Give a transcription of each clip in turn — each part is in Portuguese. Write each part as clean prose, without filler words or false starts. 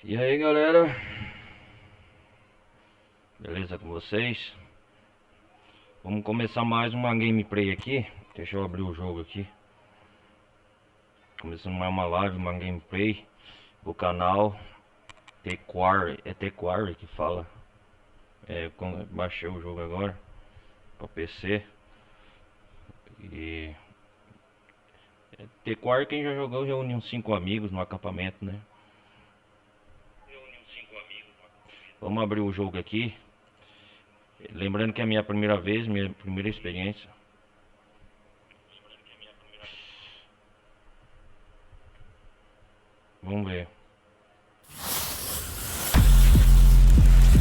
E aí galera, beleza com vocês? Vamos começar mais uma gameplay aqui. Deixa eu abrir o jogo aqui. Começando mais uma live, uma gameplay do canal TheQuarry. É TheQuarry que fala. Baixei o jogo agora para PC. E TheQuarry, quem já jogou, reúne uns 5 amigos no acampamento, né? Vamos abrir o jogo aqui. Lembrando que é a minha primeira vez, minha primeira experiência. Vamos ver.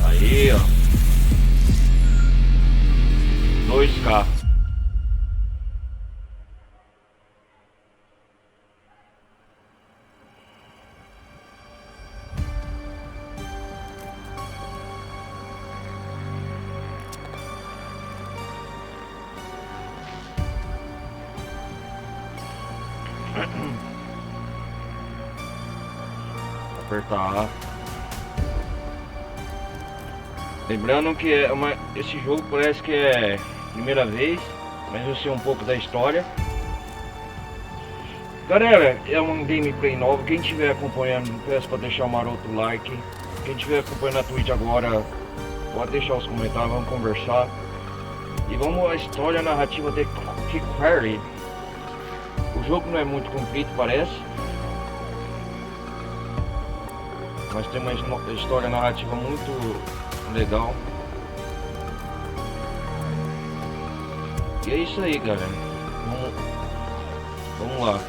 Aí, ó. 2K. Apertar A. Lembrando que esse jogo parece que é primeira vez, mas eu sei um pouco da história. Galera, é uma gameplay nova. Quem estiver acompanhando, peço para deixar o maroto like. Quem estiver acompanhando a Twitch agora, pode deixar os comentários, vamos conversar. E vamos à história narrativa de TheQuarry. O jogo não é muito comprido, parece, mas tem uma história narrativa muito legal. E é isso aí, galera. Vamos lá.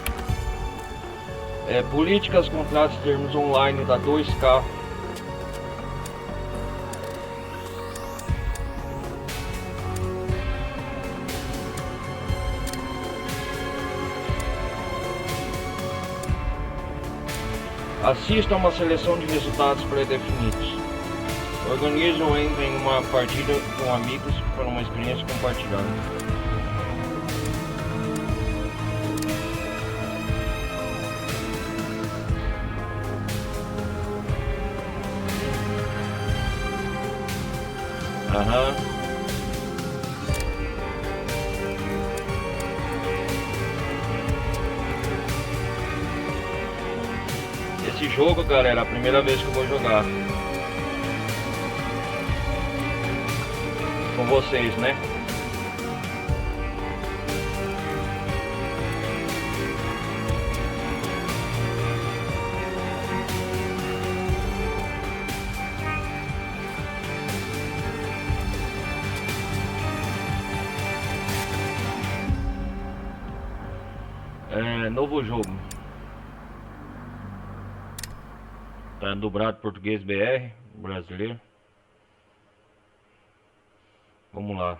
Políticas, contratos, termos online da 2K. Assista a uma seleção de resultados pré-definidos. Organize ou entre em uma partida com amigos para uma experiência compartilhada. Esse jogo, galera, é a primeira vez que eu vou jogar com vocês, né? Novo jogo. Tá dublado português BR, brasileiro. Vamos lá.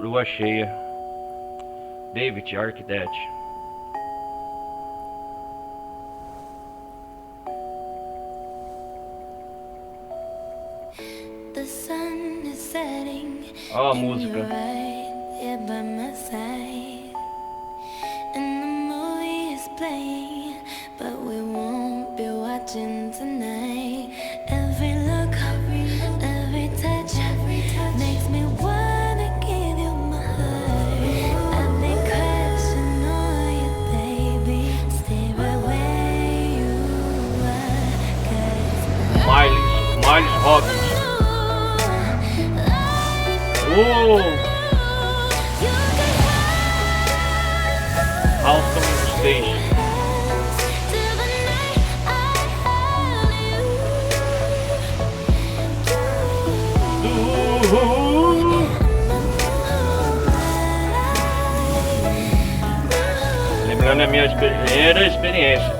Lua cheia. David Arquitect. Ó a música. Miles Robbins. Houston Station. Lembrando a minha primeira experiência.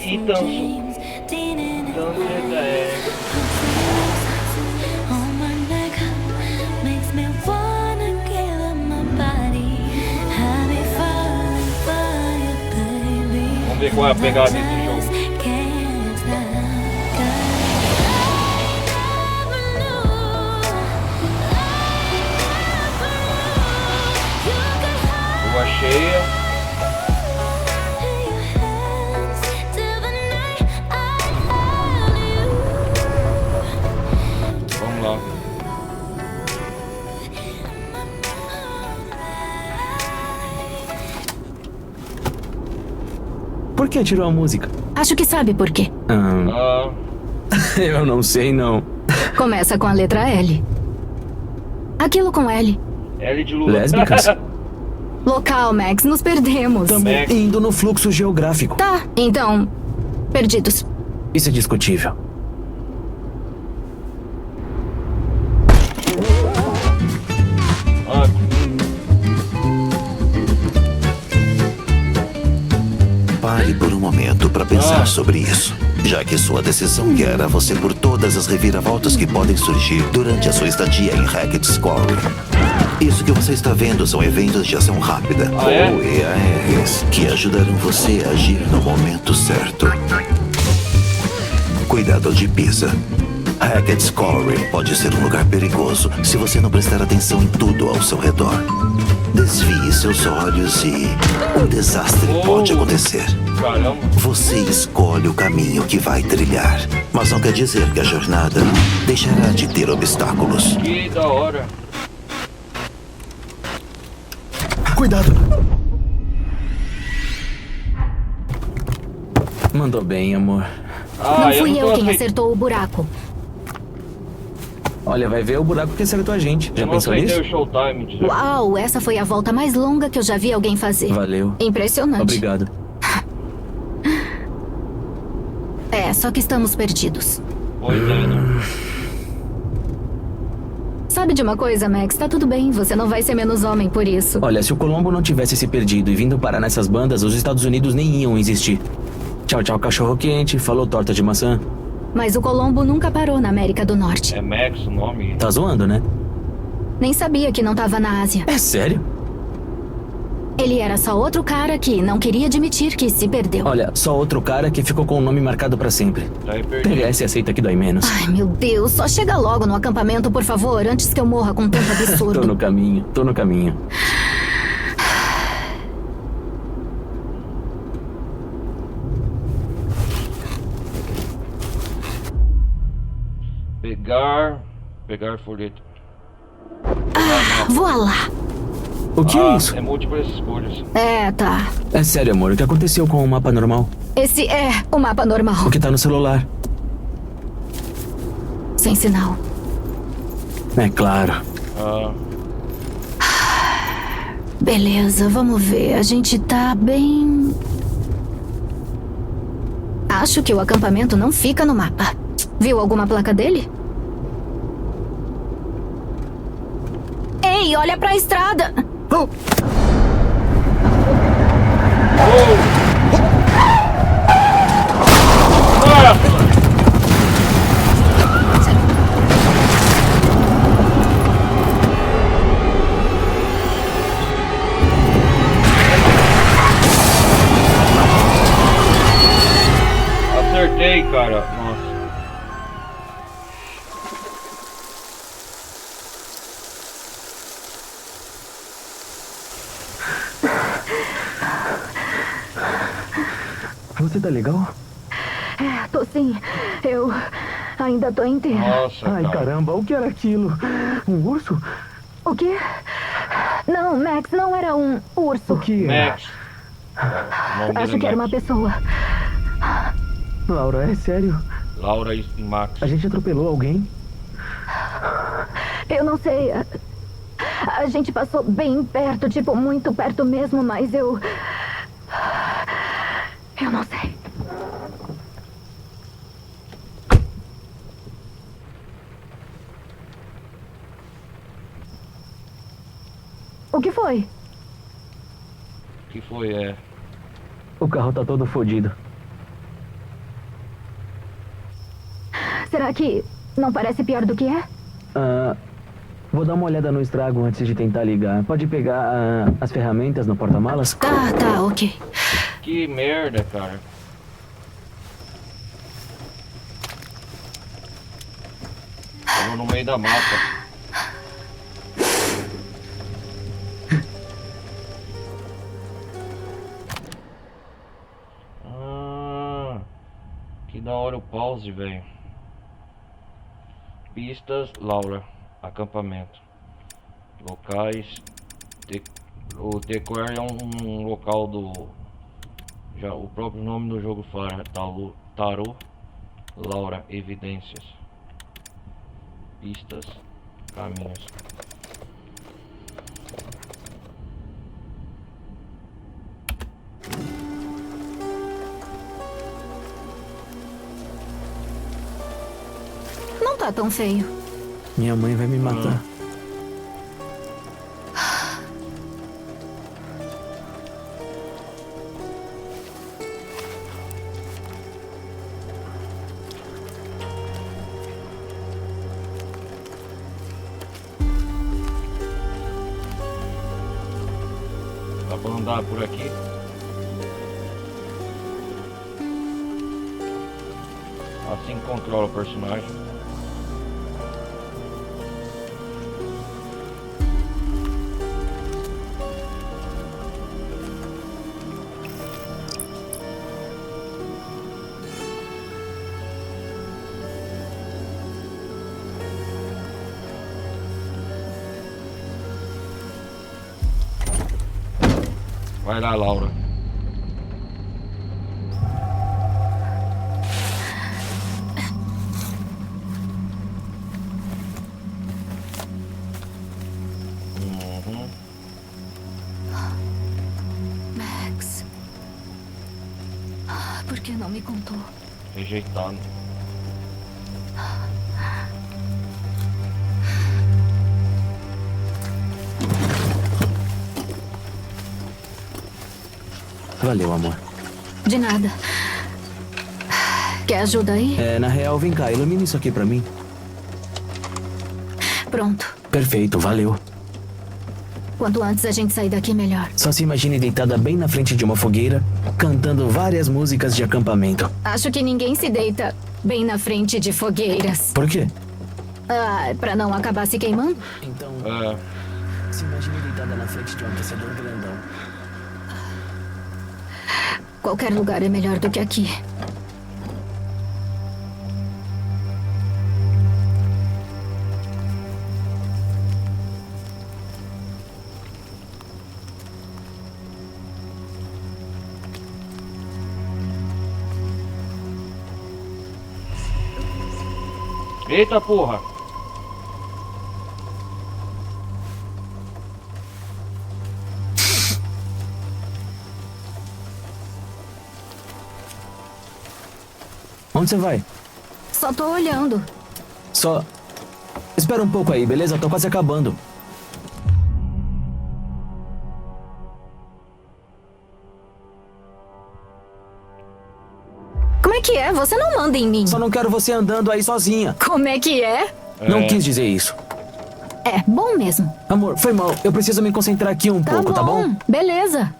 Então, você qual é a pegada desse jogo. Lua cheia. Vamos lá. Por que tirou a música? Acho que sabe por quê. Eu não sei, não. Começa com a letra L. Aquilo com L. L de Lula. Lésbicas? Local, Max, nos perdemos. Estamos Max. indo no fluxo geográfico. Tá, então... Perdidos. Isso é discutível. Ah, Pare por um momento para pensar sobre isso, já que sua decisão guiará você por todas as reviravoltas que podem surgir durante a sua estadia em Hackett's Quarry. Isso que você está vendo são eventos de ação rápida, Ah, é? ou EARs, que ajudarão você a agir no momento certo. Cuidado de Pisa. Hackett's Quarry pode ser um lugar perigoso se você não prestar atenção em tudo ao seu redor. Desvie seus olhos e um desastre pode acontecer. caramba. Você escolhe o caminho que vai trilhar, mas não quer dizer que a jornada deixará de ter obstáculos. Que da hora. Cuidado! Mandou bem, amor. Não eu fui não eu tô quem aceit- acertou o buraco. Olha, vai ver o buraco que acertou a gente. Já Eu não pensou aceitei nisso? o Showtime. Dizer. Uau, essa foi a volta mais longa que eu já vi alguém fazer. Valeu. Impressionante. Obrigado. É, só que estamos perdidos. Pois é, né? Sabe de uma coisa, Max? Tá tudo bem, você não vai ser menos homem por isso. Olha, se o Colombo não tivesse se perdido e vindo parar nessas bandas, os Estados Unidos nem iam existir. Tchau, tchau, cachorro quente. Falou, torta de maçã. Mas o Colombo nunca parou na América do Norte. É Max o nome. Tá zoando, né? Nem sabia que não tava na Ásia. É sério? Ele era só outro cara que não queria admitir que se perdeu. Olha, só outro cara que ficou com o nome marcado pra sempre. Tá aí perdido. Pega essa e aceita que dói menos. Ai, meu Deus, só chega logo no acampamento, por favor, antes que eu morra com tanto absurdo. Tô no caminho, tô no caminho. Pegar folheto. Voa lá. O que é isso? É múltiplas escolhas. É, tá. É sério, amor, o que aconteceu com o mapa normal? Esse é o mapa normal. O que tá no celular? Sem sinal. É claro. Ah, Beleza, vamos ver. A gente tá bem... Acho que o acampamento não fica no mapa. Viu alguma placa dele? Ei, olha pra estrada! acertei, cara. Nossa. Você tá legal? Tô sim. Eu ainda tô inteira. Nossa, Ai, cara. caramba, o que era aquilo? Um urso? O quê? Não, Max, não era um urso. O que era? Max. O nome dele Acho é que era uma Max. pessoa. Laura, é sério? Laura e Max. A gente atropelou alguém? Eu não sei. A gente passou bem perto, tipo, muito perto mesmo, mas eu não sei. O que foi? Que foi, O carro tá todo fodido. Será que não parece pior do que é? Vou dar uma olhada no estrago antes de tentar ligar. Pode pegar as ferramentas no porta-malas? Tá, ok. Que merda, cara. Tava no meio da mata. Que da hora o pause, velho. Pistas, Laura. Acampamento. Locais. O Decor é um local do... Já o próprio nome do jogo fala. Tarô. Laura. Evidências. Pistas. Caminhos. Não tá tão feio. Minha mãe vai me matar. Dá pra andar por aqui. Assim que controla o personagem. Vai lá, Laura. Max. Por que não me contou? Rejeitado. Valeu, amor. De nada. Quer ajuda aí? Na real, vem cá, ilumina isso aqui pra mim. Pronto. Perfeito, valeu. Quanto antes a gente sair daqui, melhor. Só se imagine deitada bem na frente de uma fogueira, cantando várias músicas de acampamento. Acho que ninguém se deita bem na frente de fogueiras. Por quê? Pra não acabar se queimando? Então, se imagine deitada na frente de um aquecedor grandão. Qualquer lugar é melhor do que aqui. Eita porra! Onde você vai? Só tô olhando. Só... Espera um pouco aí, beleza? Tô quase acabando. Como é que é? Você não manda em mim. Só não quero você andando aí sozinha. Como é que é? Não quis dizer isso. É, bom mesmo. Amor, foi mal. Eu preciso me concentrar aqui um pouco, tá bom? Beleza.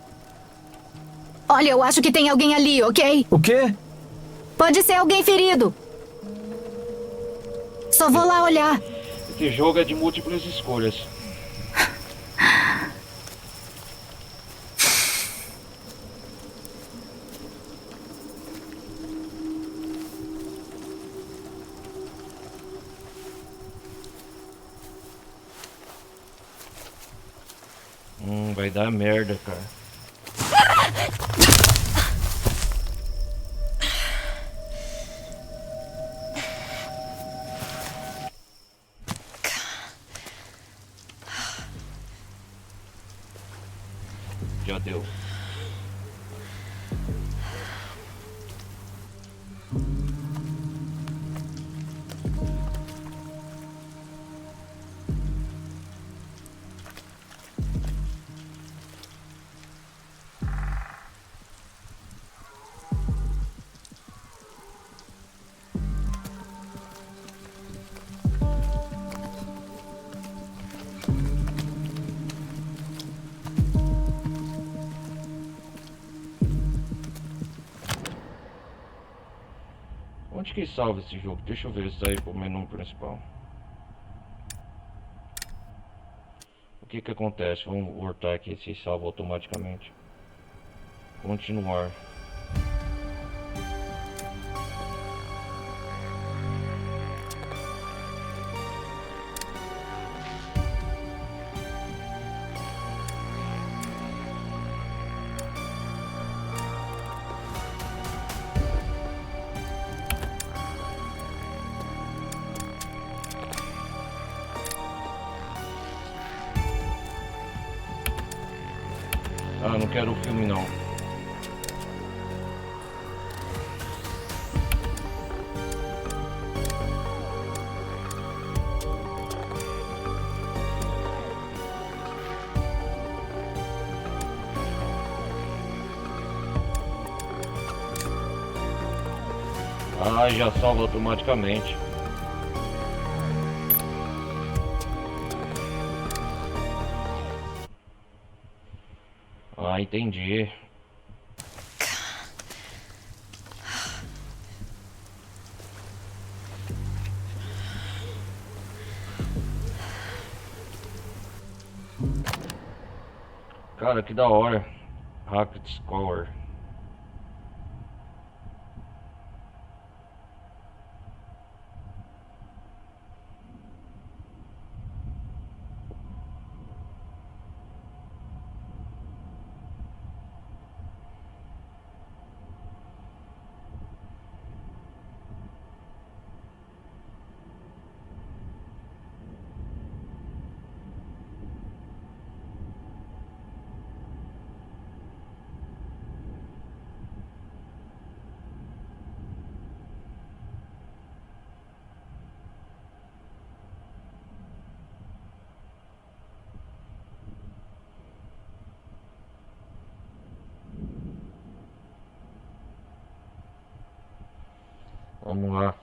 Olha, eu acho que tem alguém ali, ok? O quê? Pode ser alguém ferido. Só vou lá olhar. Esse jogo é de múltiplas escolhas. Vai dar merda, cara. Já deu. que salva esse jogo? Deixa eu ver se sair pro menu principal. O que que acontece? Vamos voltar aqui se salva automaticamente. Continuar. Ah, não quero o filme não. Ah, já salva automaticamente. Ah, entendi. Cara, que da hora. Hacked Score. Vamos lá.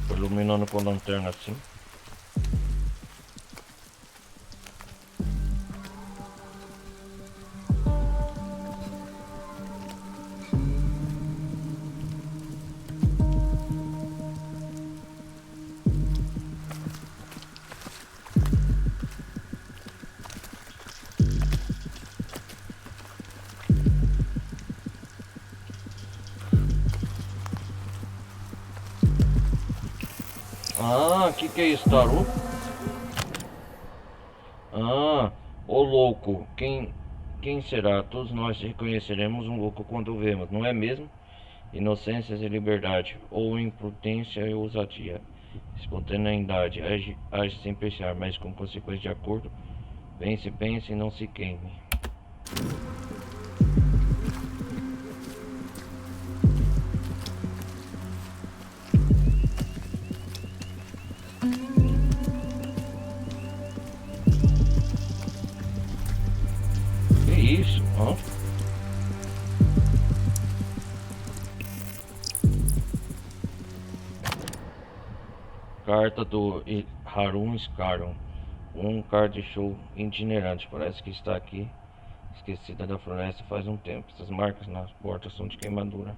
Tô iluminando com a lanterna assim. Ah, que é isso, tarô? Ah, ô louco, quem será? Todos nós reconheceremos um louco quando o vemos, não é mesmo? Inocência e liberdade, ou imprudência e ousadia, espontaneidade, age sem pensar, mas com consequência de acordo, pense e não se queime. Isso, ó. Carta do Harun Scaron. Um card show itinerante. Parece que está aqui, esquecida da floresta faz um tempo. Essas marcas nas portas são de queimadura.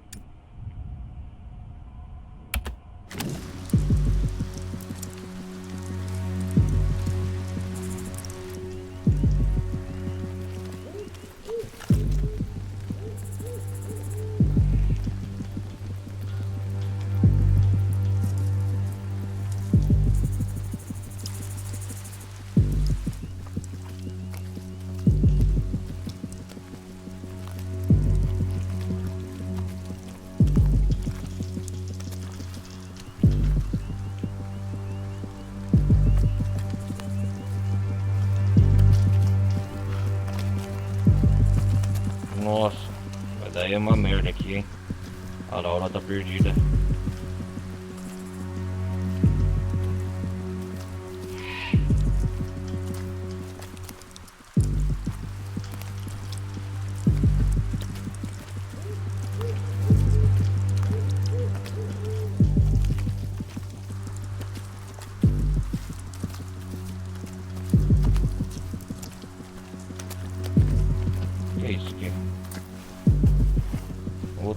Nossa, mas daí é uma merda aqui, hein? A Laura tá perdida.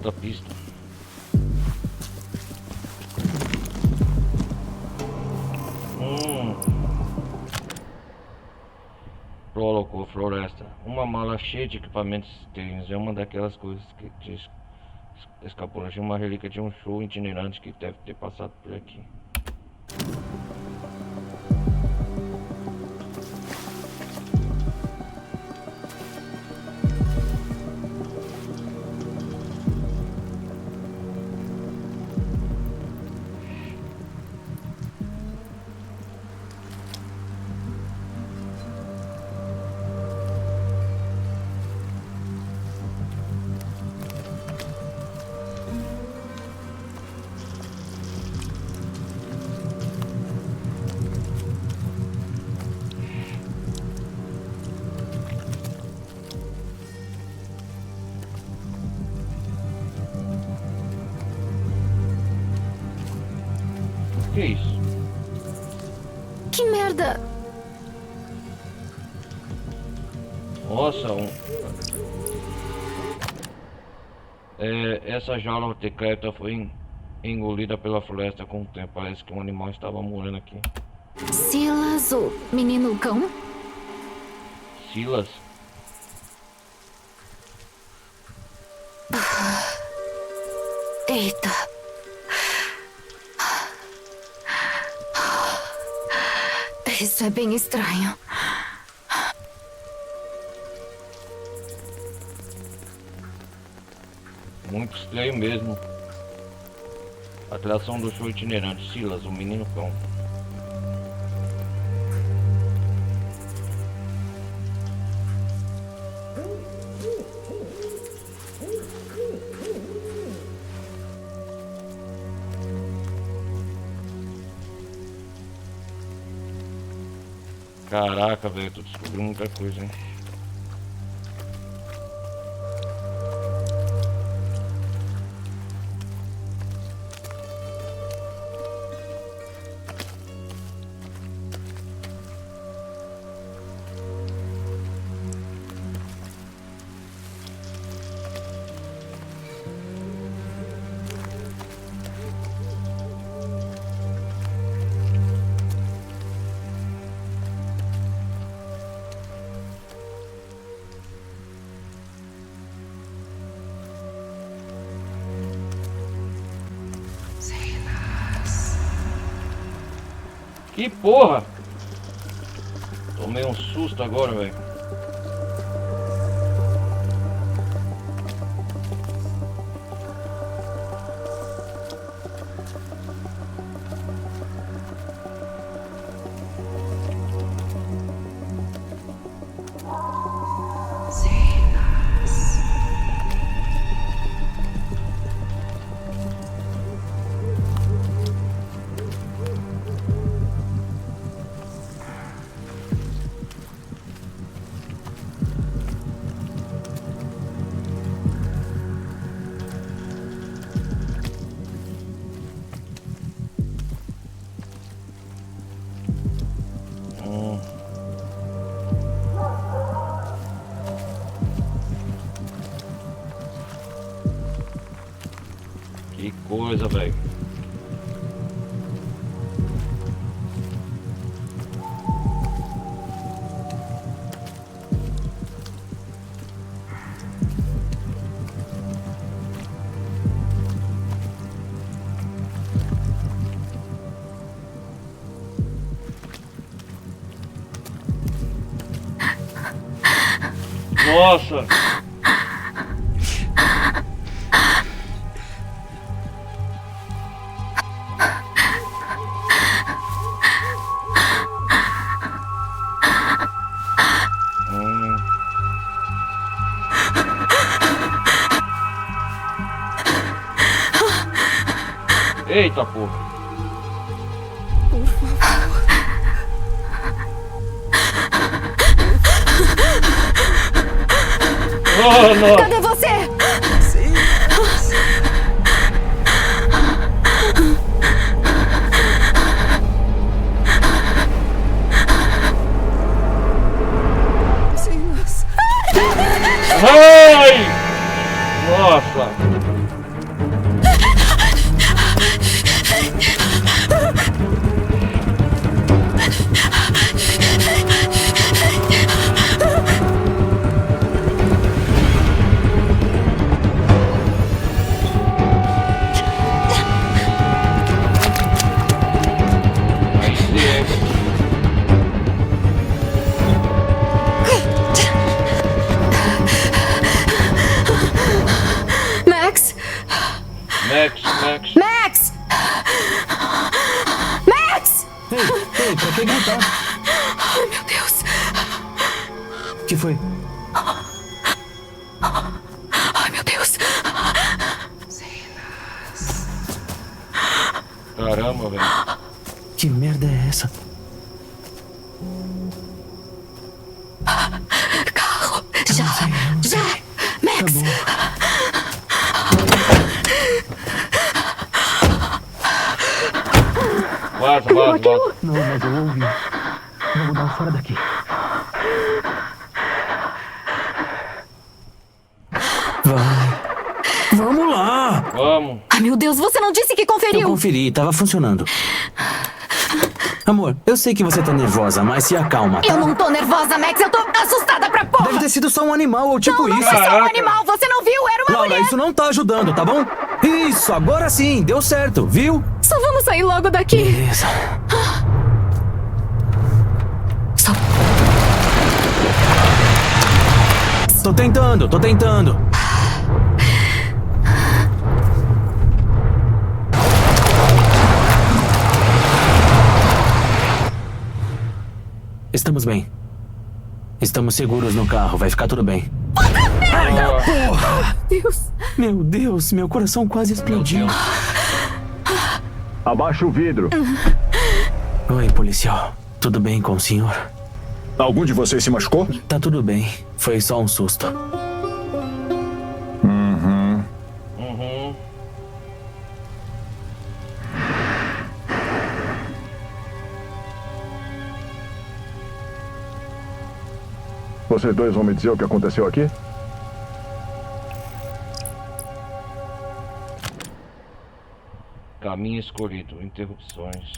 outra pista. Prolocou floresta. Uma mala cheia de equipamentos estranhos. É uma daquelas coisas que escapou de uma relíquia de um show itinerante que deve ter passado por aqui. Que isso? Que merda! Nossa, essa jaula secreta foi engolida pela floresta com o tempo. Parece que um animal estava morando aqui. Silas, o menino cão? Silas? Eita. Isso é bem estranho. Muito estranho mesmo. Atração do show itinerante. Silas, o menino cão. Caraca, velho, tô descobrindo muita coisa, hein? Que porra! Tomei um susto agora, velho. Que coisa, velho. Nossa! Eita porra! Oh, não! Cadê você? Ai! Nossa! Max. Max! Max! Ei, pra que gritar? Ai, meu Deus. O que foi? Ai, meu Deus. Caramba, velho. Que merda é essa? Carro. Já. Max. Tá bom. Vaza, vaza, vaza. Não, mas eu ouvi. Vamos dar fora daqui. Vai. Vamos lá. Vamos. Ai, meu Deus, você não disse que Eu conferiu. conferi, tava funcionando. Amor, eu sei que você tá nervosa, mas se acalma, tá? Eu não tô nervosa, Max. Eu tô assustada pra porra. Deve ter sido só um animal ou tipo Não isso. é só um Caraca. animal. Você não viu? Era uma Laura, mulher. isso não tá ajudando, tá bom? Isso, agora sim, deu certo, viu? Só vamos sair logo daqui. Beleza. Só... Tô tentando. Estamos bem. Estamos seguros no carro, vai ficar tudo bem. Deus. Meu Deus, meu coração quase explodiu. Abaixa o vidro. Oi, policial. Tudo bem com o senhor? Algum de vocês se machucou? Tá tudo bem. Foi só um susto. Uhum. Vocês dois vão me dizer o que aconteceu aqui? Caminho escolhido. Interrupções.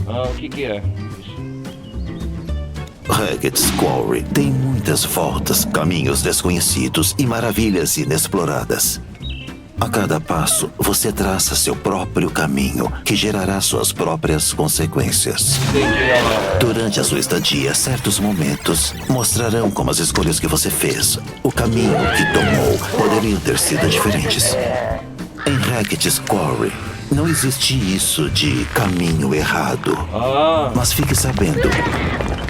O que é? Hackett's Quarry tem muitas voltas, caminhos desconhecidos e maravilhas inexploradas. A cada passo, você traça seu próprio caminho, que gerará suas próprias consequências. Durante a sua estadia, certos momentos mostrarão como as escolhas que você fez, o caminho que tomou, poderiam ter sido diferentes. Em Hackett's Quarry, não existe isso de caminho errado. Mas fique sabendo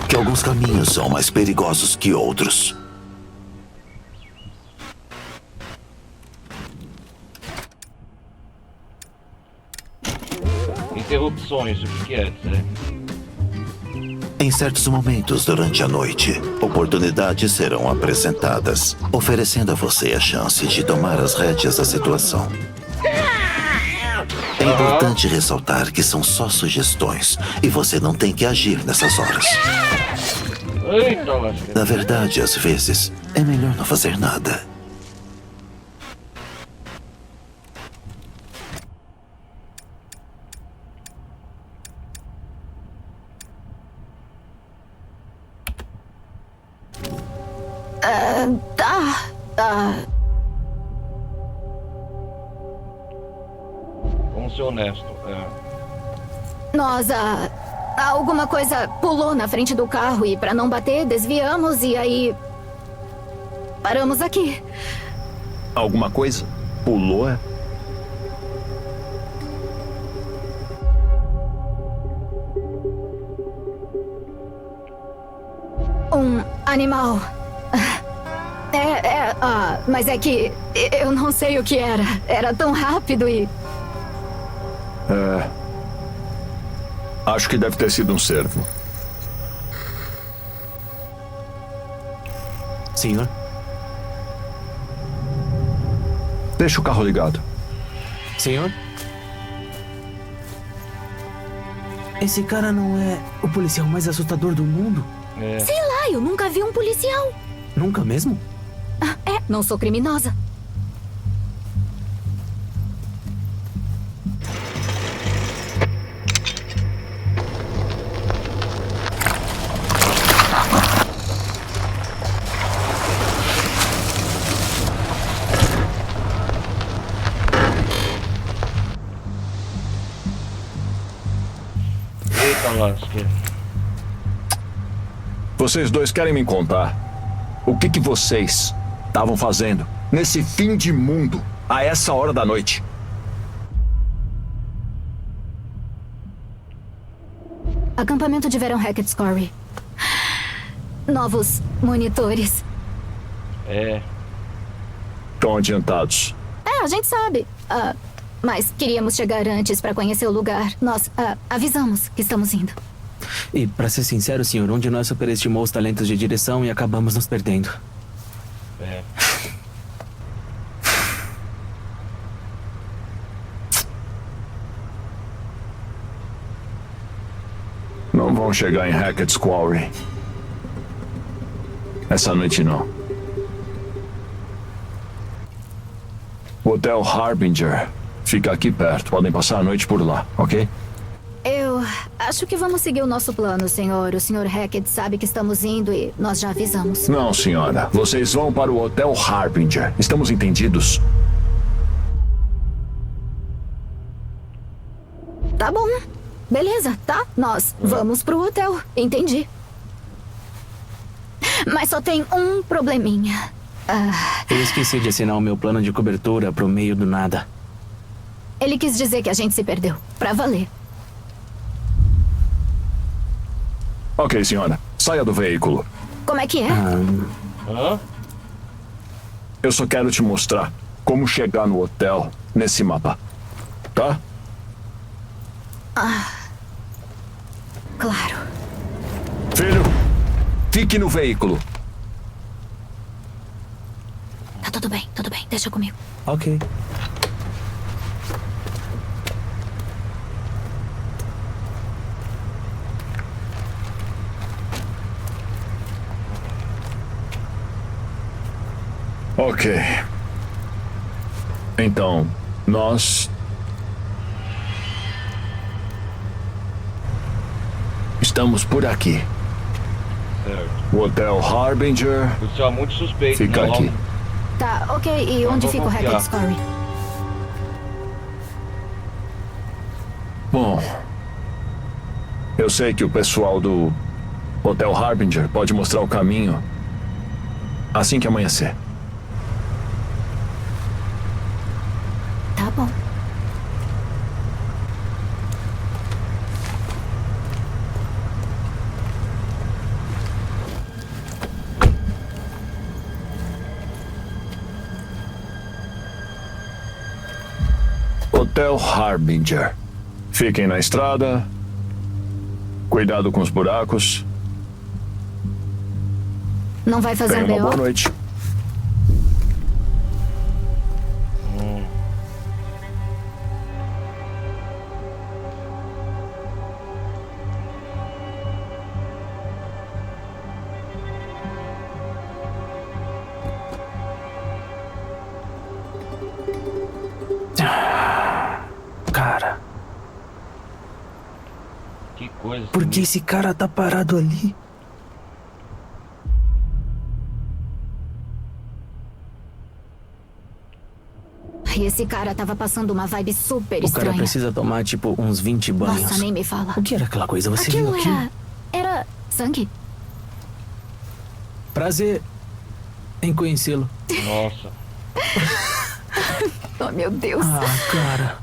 que alguns caminhos são mais perigosos que outros. Interrupções, o que é? Né? Em certos momentos durante a noite, oportunidades serão apresentadas, oferecendo a você a chance de tomar as rédeas da situação. É importante ressaltar que são só sugestões e você não tem que agir nessas horas. Eita, lasca. Na verdade, às vezes, é melhor não fazer nada. Tá. Vamos ser honestos. Nós, alguma coisa pulou na frente do carro e pra não bater, desviamos e aí... paramos aqui. Alguma coisa? Pulou? Um animal. Mas é que eu não sei o que era. Era tão rápido e... Acho que deve ter sido um cervo. Senhor? Deixa o carro ligado. Senhor? Esse cara não é o policial mais assustador do mundo? Sei lá, eu nunca vi um policial. Nunca mesmo? Não sou criminosa. Eita, lasca. Vocês dois querem me contar o que vocês estavam fazendo nesse fim de mundo, a essa hora da noite? Acampamento de verão Hackett's Quarry. Novos monitores. É. Estão adiantados. A gente sabe. Mas queríamos chegar antes pra conhecer o lugar. Nós avisamos que estamos indo. E, pra ser sincero, senhor, um de nós superestimou os talentos de direção e acabamos nos perdendo. É. Não vão chegar em Hackett's Quarry. Essa noite não. O Hotel Harbinger fica aqui perto. Podem passar a noite por lá, ok? Eu acho que vamos seguir o nosso plano, senhor. O senhor Hackett sabe que estamos indo e nós já avisamos. Não, senhora. Vocês vão para o Hotel Harbinger. Estamos entendidos? Tá bom. Beleza, tá? Nós vamos pro hotel. Entendi. Mas só tem um probleminha. Eu esqueci de assinar o meu plano de cobertura pro meio do nada. Ele quis dizer que a gente se perdeu. Pra valer. Ok, senhora. Saia do veículo. Como é que é? Hã? Eu só quero te mostrar como chegar no hotel nesse mapa. Tá? Claro. Filho, fique no veículo. Tá tudo bem, tudo bem. Deixa comigo. Ok. Ok. Então, nós estamos por aqui. Certo. O Hotel Harbinger Você é muito suspeito, fica né? aqui. Tá, ok. E onde vou fica o confiar. Hackett's Quarry? Bom, eu sei que o pessoal do Hotel Harbinger pode mostrar o caminho assim que amanhecer. Tá bom. Hotel Harbinger. Fiquem na estrada. Cuidado com os buracos. Não vai fazer Tenha um uma boa BO? noite. Cara, Que coisa. por que esse cara tá parado ali? E esse cara tava passando uma vibe super O cara estranha. precisa tomar, tipo, uns 20 banhos. Nossa, nem me fala. O que era aquela coisa? Você Aquilo viu aquilo? era sangue? Prazer em conhecê-lo. Nossa. Oh, meu Deus. Ah, cara.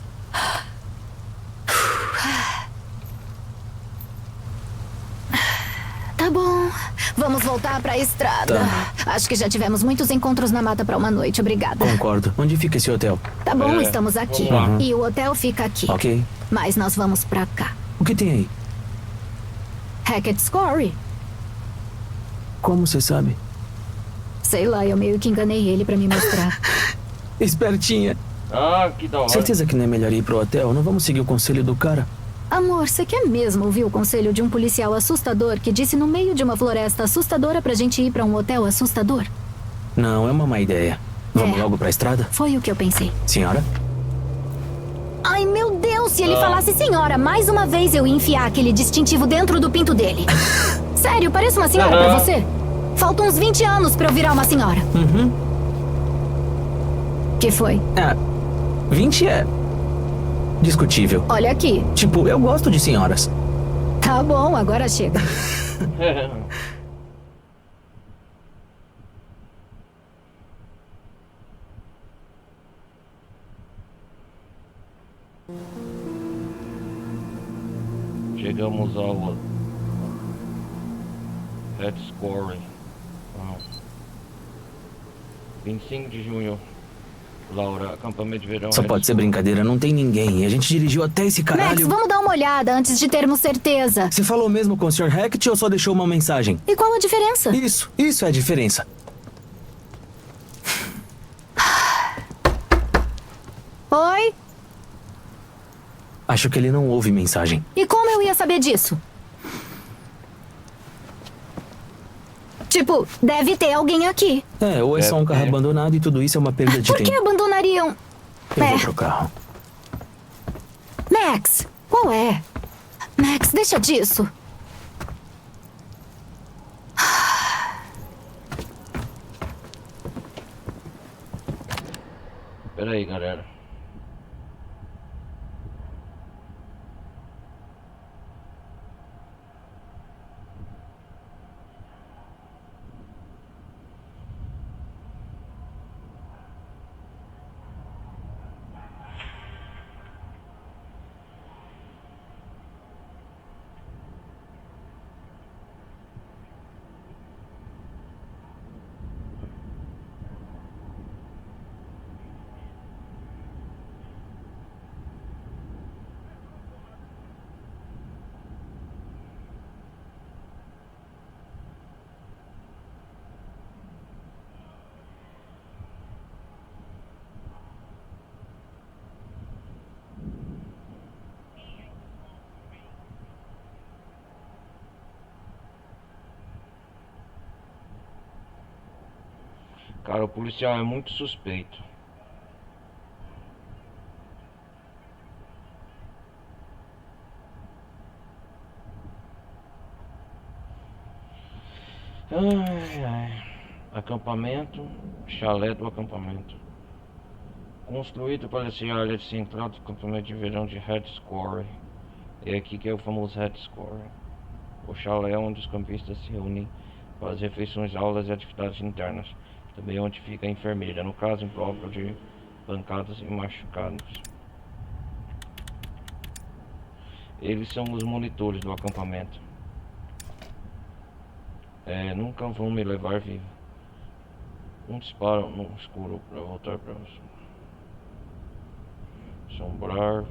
Tá bom. Vamos voltar pra estrada. Acho que já tivemos muitos encontros na mata pra uma noite. Obrigada. Concordo. Onde fica esse hotel? Tá bom, É, estamos aqui. vamos lá. E o hotel fica aqui. Ok. Mas nós vamos pra cá. O que tem aí? Hackett's Quarry? Como você sabe? Sei lá, eu meio que enganei ele pra me mostrar. Espertinha. Ah, que da hora. Certeza que não é melhor ir pro hotel? Não vamos seguir o conselho do cara? Amor, você quer mesmo ouvir o conselho de um policial assustador que disse no meio de uma floresta assustadora pra gente ir pra um hotel assustador? Não, é uma má ideia. Vamos É. logo pra estrada? Foi o que eu pensei. Senhora? Ai, meu Deus, se ele falasse senhora, mais uma vez eu ia enfiar aquele distintivo dentro do pinto dele. Sério, parece uma senhora pra você? Faltam uns 20 anos pra eu virar uma senhora. Que foi? Ah, 20 é discutível. Olha aqui. Tipo, eu gosto de senhoras. Tá bom, agora chega. chegamos ao Red Score. 25 de junho, Laura, acampamento de verão. Só Red pode ser Score. brincadeira, não tem ninguém. E a gente dirigiu até esse Max, caralho. vamos dar uma olhada antes de termos certeza. Você falou mesmo com o Sr. Hackett ou só deixou uma mensagem? E qual a diferença? Isso é a diferença. Oi? Acho que ele não ouve mensagem. E como eu ia saber disso? Tipo, deve ter alguém aqui. Ou é só um carro ter. abandonado e tudo isso é uma perda de Por que tempo. abandonariam? Eu vou pro carro. Max, qual é? Max, deixa disso. Pera aí, galera. Cara, o policial é muito suspeito. Ai, ai. Acampamento, chalé do acampamento. Construído para ser a área central do acampamento de verão de Red Score. É aqui que é o famoso Red Score. O chalé é onde os campistas se reúnem para as refeições, aulas e atividades internas. Também é onde fica a enfermeira, no caso impróprio de pancadas e machucados. Eles são os monitores do acampamento. Nunca vão me levar vivo. Um disparo no escuro para voltar para assombrar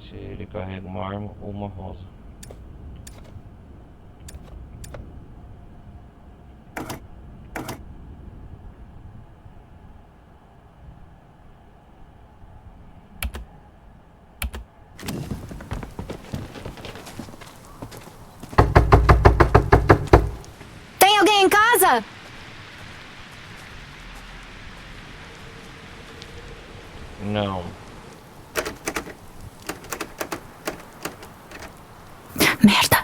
se ele carrega uma arma ou uma rosa. Tem alguém em casa? Não. Merda.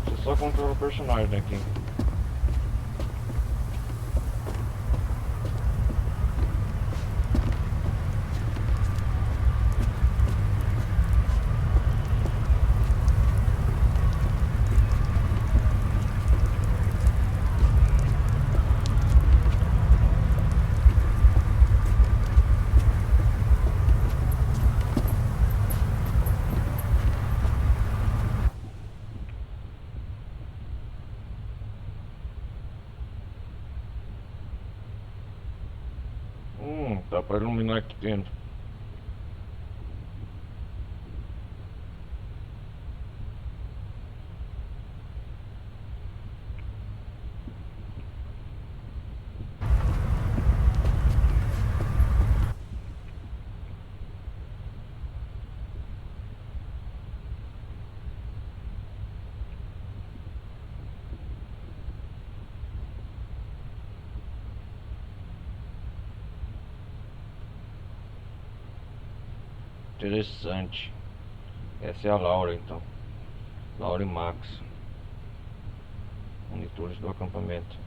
Você só controla o personagem aqui. Dá pra iluminar aqui dentro. Interessante. Essa é a Laura então. Laura e Max. estruturas do acampamento.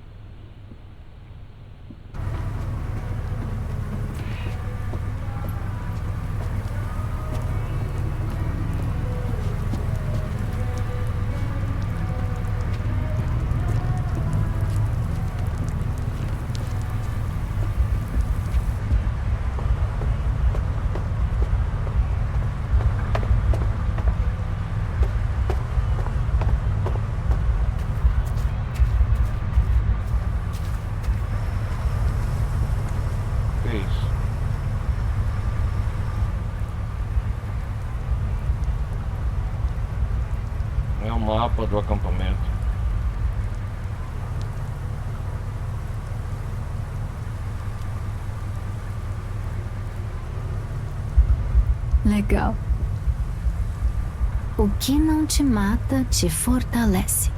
É o mapa do acampamento. Legal. O que não te mata te fortalece.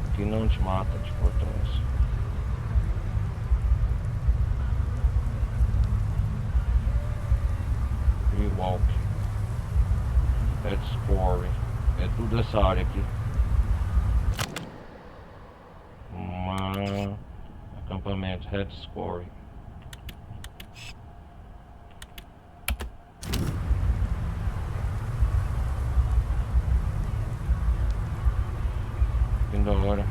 O que não te mata te fortalece. Walk. That's Quarry. É tudo essa área aqui. Acampamento Heads Quarry. Que da hora.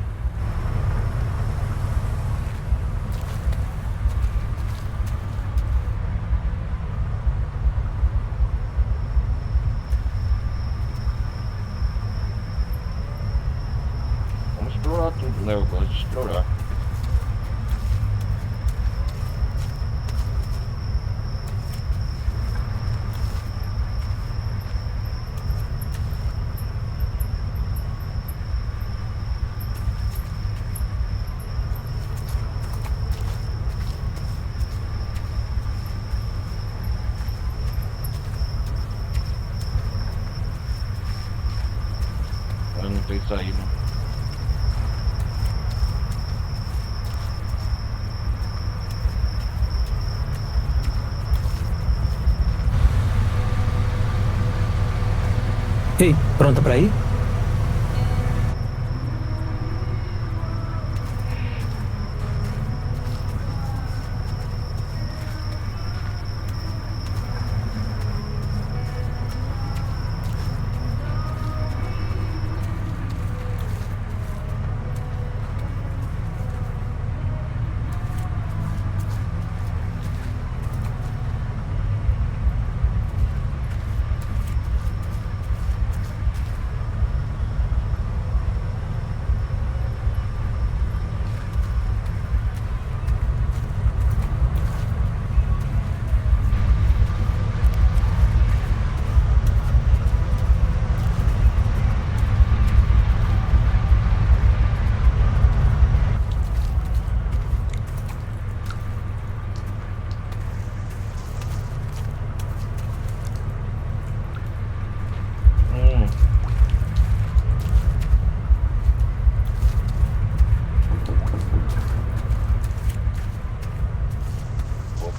Explorar tudo, né? Eu gosto de explorar. Eu não tenho saída. Ei, pronta pra ir?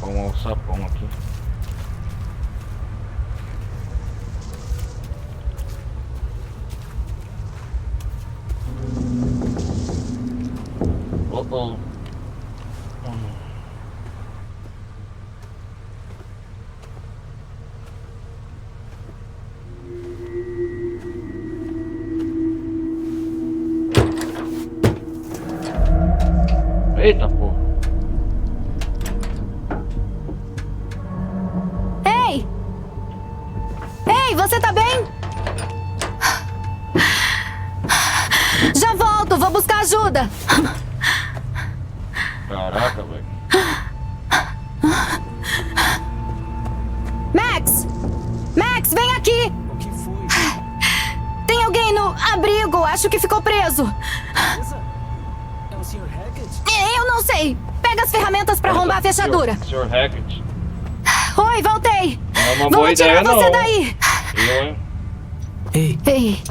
Um alçapão aqui. Oh. Eita porra. Ei, você tá bem? Já volto, vou buscar ajuda. Caraca, velho. Max, vem aqui. O que foi? Tem alguém no abrigo, acho que ficou preso. É o Sr. Hackett? Eu não sei. Pega as ferramentas pra arrombar a fechadura. Sr. Hackett. Oi, voltei. Não é uma Vou boa tirar ideia, você não. daí. Eu, hein? Ei, Ei,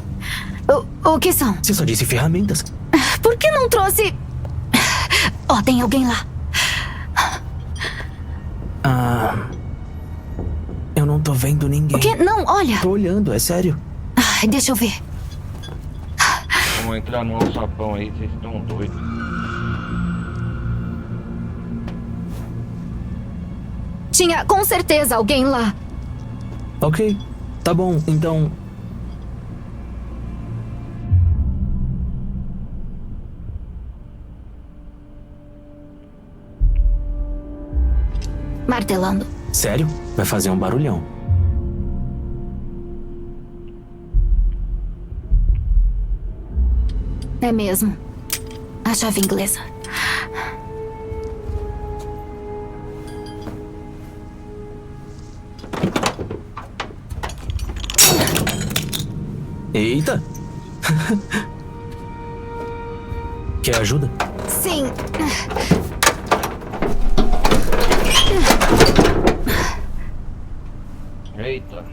o que são? você só disse ferramentas. Por que não trouxe... Ó, tem alguém lá. Ah... Eu não tô vendo ninguém. O quê? Não, olha. Tô olhando, é sério. Ai, deixa eu ver. Vamos entrar no alçapão aí, vocês estão doidos. Tinha com certeza alguém lá. Ok, tá bom, então... Martelando. Sério? Vai fazer um barulhão. É mesmo. A chave inglesa. Eita! Quer ajuda? Sim. Eita.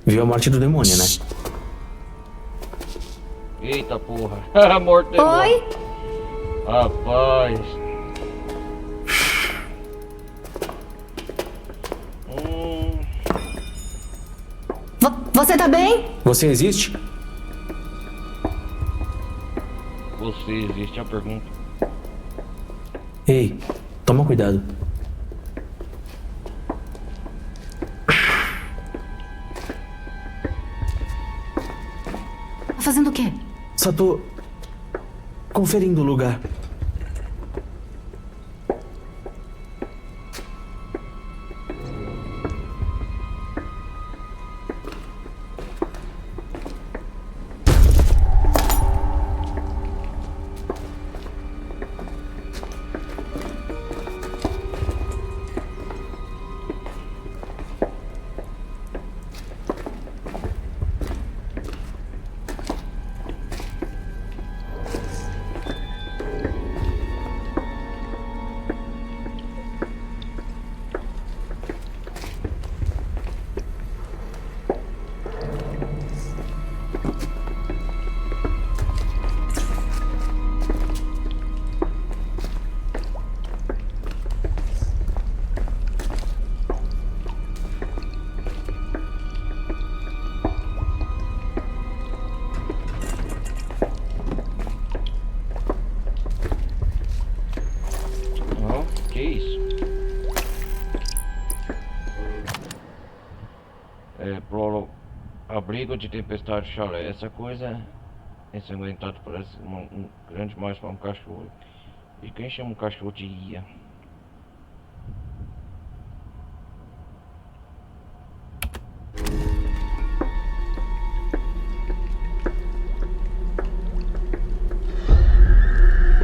Viu a morte do demônio, né? Eita porra. Morto de Oi? novo. Rapaz. Você tá bem? Você existe? Você existe a pergunta. Ei, toma cuidado. Tá fazendo o quê? Só tô conferindo o lugar. Que isso? Pro abrigo de tempestade chalé. Essa coisa ensanguentada parece um grande mais para um cachorro. E quem chama um cachorro de ia?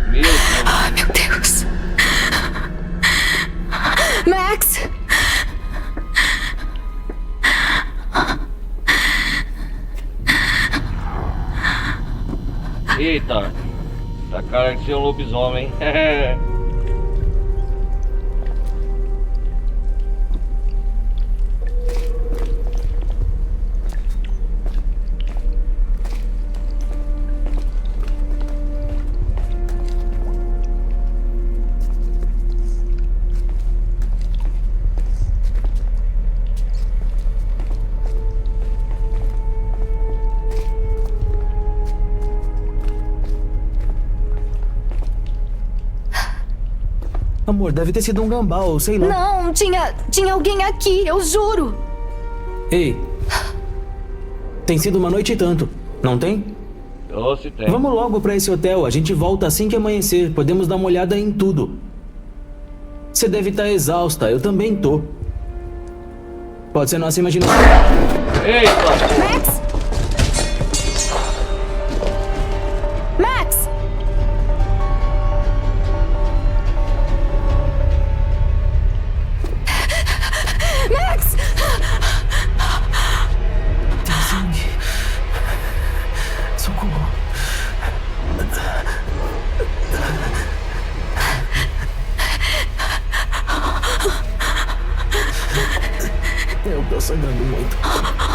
Meu Deus. Ai, meu Deus. Max! Eita, tá cara de ser um lobisomem. Amor, deve ter sido um gambá ou sei lá. Não, tinha alguém aqui, eu juro. Ei, tem sido uma noite e tanto, não tem? Oh, se tem. Vamos logo pra esse hotel, a gente volta assim que amanhecer. Podemos dar uma olhada em tudo. Você deve estar exausta, eu também tô. Pode ser nossa imaginação. Eita! Max! Max! Max! Tem sangue. Socorro. Eu tô sangrando muito.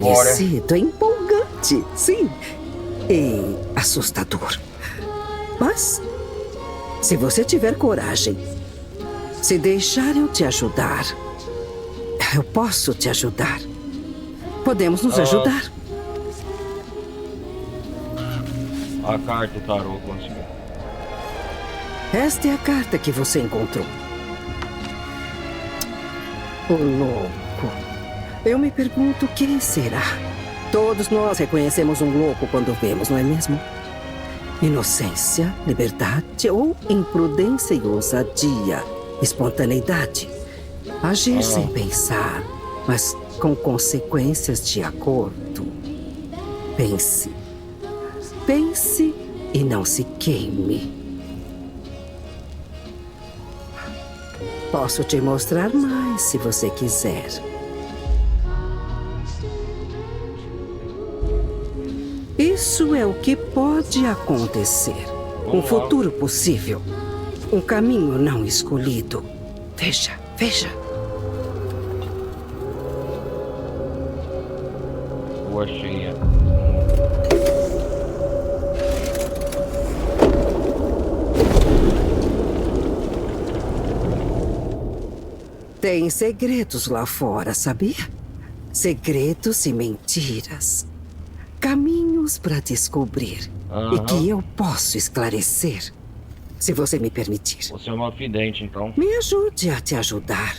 Bora. é empolgante, sim. E assustador. Mas, se você tiver coragem, se deixar eu te ajudar, eu posso te ajudar. Podemos nos ajudar. A carta do tarô conseguiu. Esta é a carta que você encontrou. O louco. Eu me pergunto quem será. Todos nós reconhecemos um louco quando vemos, não é mesmo? Inocência, liberdade ou imprudência e ousadia, espontaneidade. Agir sem pensar, mas com consequências de acordo. Pense. Pense e não se queime. Posso te mostrar mais se você quiser. Isso é o que pode acontecer. Um futuro possível. Um caminho não escolhido. Veja, veja. Lua cheia. Tem segredos lá fora, sabia? Segredos e mentiras. Caminhos para descobrir. E que eu posso esclarecer. Se você me permitir. Você é uma vidente, então. Me ajude a te ajudar.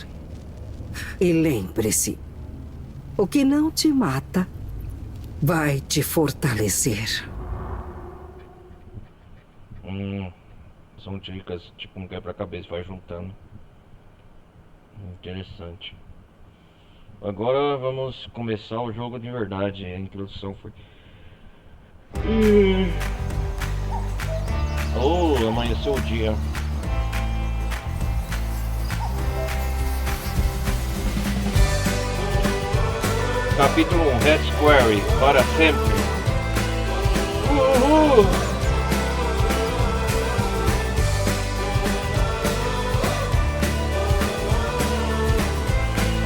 E lembre-se: o que não te mata vai te fortalecer. São dicas, tipo um quebra-cabeça, vai juntando. Interessante. Agora vamos começar o jogo de verdade. A introdução foi... Oh, amanheceu o dia. Capítulo 1, Red Square, para sempre. Uhul!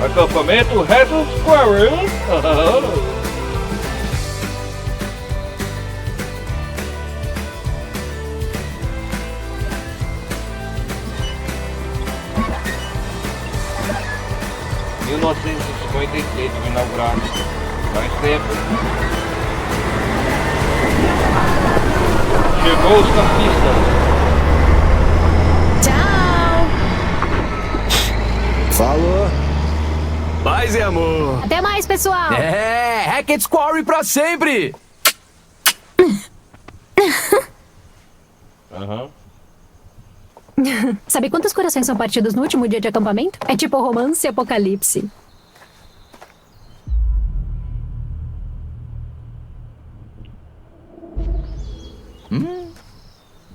Acampamento Red Square. Em 1956 foi inaugurado. Faz tempo. Chegou os campistas. Tchau! Falou. Paz e amor. Até mais, pessoal! Hackett Quarry pra sempre. Aham. Sabe quantos corações são partidos no último dia de acampamento? É tipo romance e apocalipse.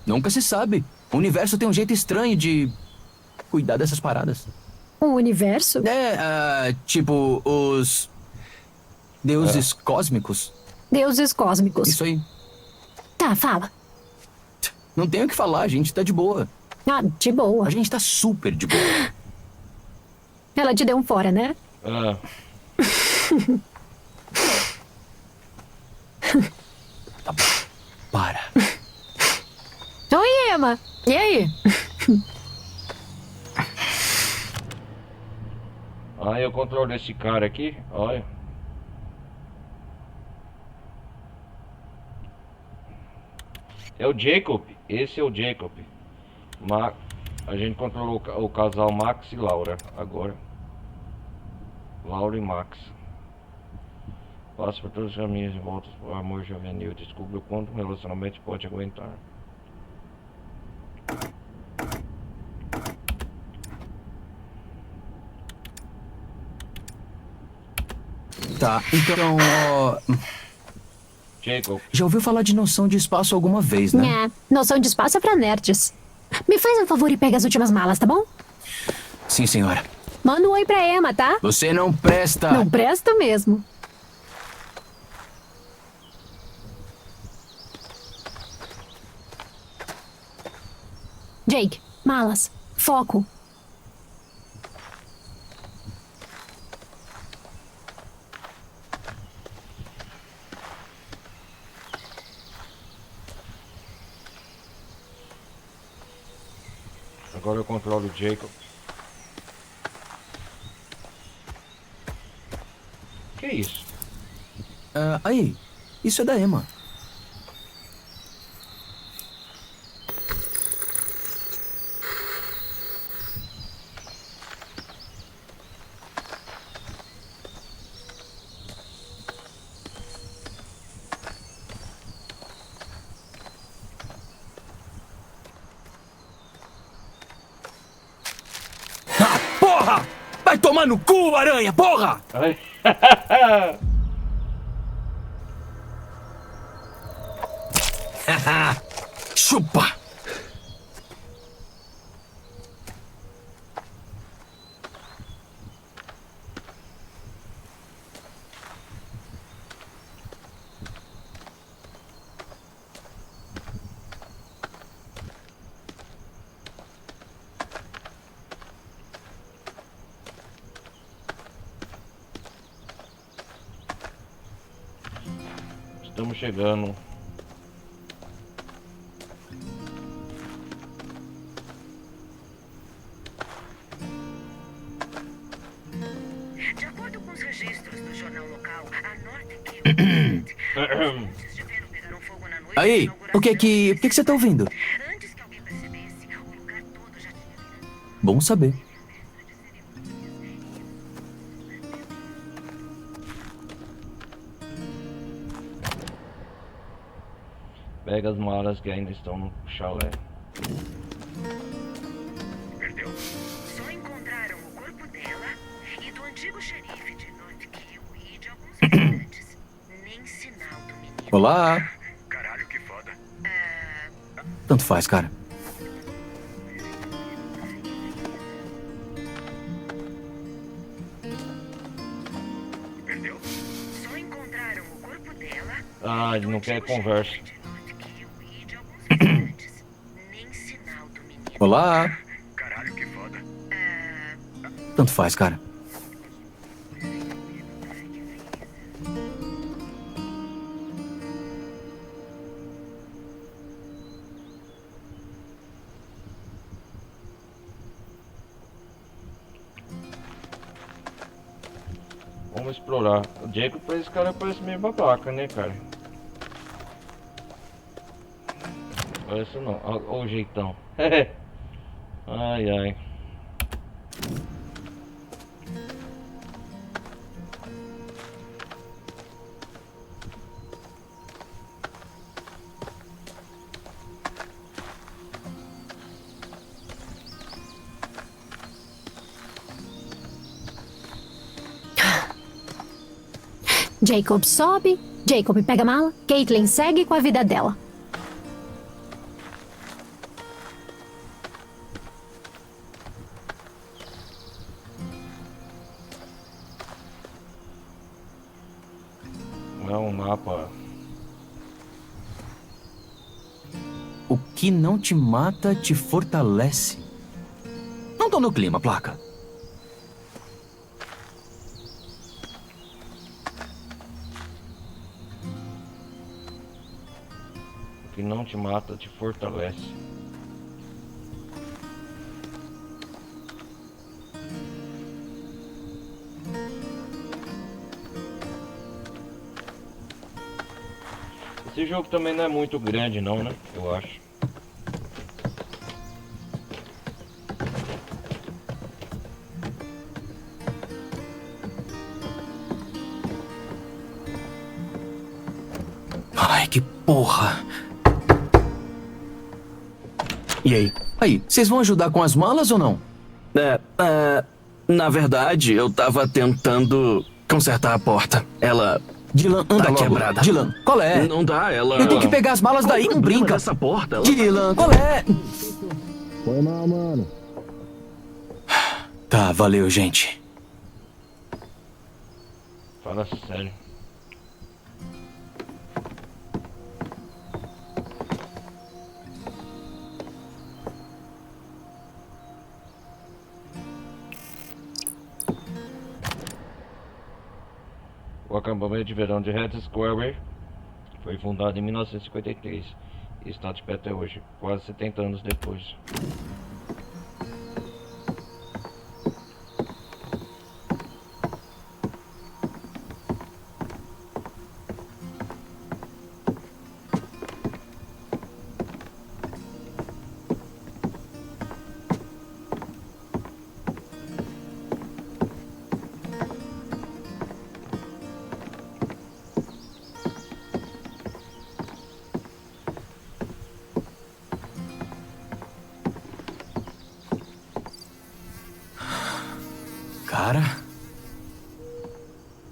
Nunca se sabe. O universo tem um jeito estranho de cuidar dessas paradas. O universo? Tipo, os deuses cósmicos. Deuses cósmicos. Isso aí. Tá, fala. Não tem o que falar, a gente tá de boa. Ah, de boa. A gente tá super de boa. Ela te deu um fora, né? Ah. Tá bom. Para. Oi, Emma. E aí? Aí eu controlo esse cara aqui, olha. É o Jacob, esse é o Jacob. A gente controlou o casal Max e Laura agora. Laura e Max. Passa por todos os caminhos e volta ao amor juvenil. Descubra o quanto um relacionamento pode aguentar. Tá, então, Jacob. já ouviu falar de noção de espaço alguma vez, né? Noção de espaço é pra nerds. Me faz um favor e pega as últimas malas, tá bom? Sim, senhora. Manda um oi pra Emma, tá? Você não presta. Não presto mesmo. Jake, malas. Foco. Agora eu controlo o Jacob. Que isso? Aí, isso é da Emma. Ah, porra! Vai tomar no cu, aranha, porra! Ai. Chupa! Estamos chegando. De acordo com os registros do jornal local, a North pegaram fogo na noite Aí, o que você tá ouvindo? Antes que alguém percebesse, o lugar todo já tinha virado. Bom saber. Pega as malas que ainda estão no chalé. Perdeu. Só encontraram o corpo dela e do antigo xerife de Northkill e de alguns visitantes. Nem sinal do menino. Olá. Caralho, que foda. Tanto faz, cara. Perdeu. Só encontraram o corpo dela. Ah, ele não quer conversa. Nem sinal do menino. Olá. Caralho, que foda. Tanto faz, cara. Vamos explorar. O Jacob, esse cara parece meio babaca, né, cara? Parece não. Olha o jeitão. Ai, ai. Jacob sobe, Jacob pega a mala, Caitlin segue com a vida dela. Não é um mapa. O que não te mata te fortalece. Não tô no clima, placa. O que não te mata te fortalece. Esse jogo também não é muito grande não, né? Eu acho. Ai, que porra. E aí? Aí, vocês vão ajudar com as malas ou não? Na verdade, eu tava tentando consertar a porta. Ela Dylan, anda tá logo. quebrada. Dylan, qual é? Não dá, ela... Eu tenho que pegar as malas daí, não brinca. Essa porta, ela... Dylan, qual é? Foi mal, mano. Tá, valeu, gente. Fala sério. O acampamento de verão de Red Square foi fundado em 1953 e está de pé até hoje, quase 70 anos depois.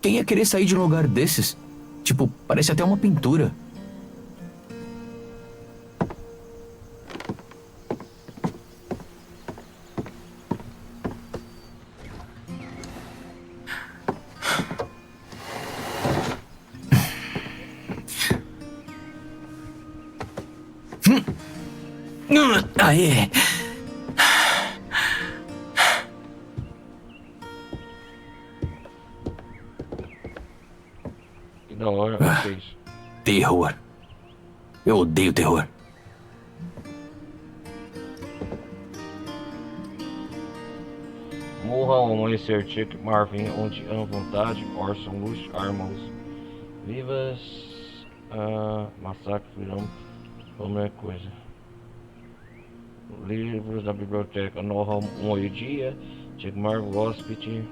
Quem ia querer sair de um lugar desses? Tipo, parece até uma pintura. Aê! Que da hora, o que é isso? Terror. Eu odeio terror. Morra ao amanhecer, Chuck Marvin, onde há vontade, Orson Welles, Armos. Vivas, massacre, virão, qualquer coisa. Livros da biblioteca, Norra, meio-dia, Chuck Marvin, Hospital.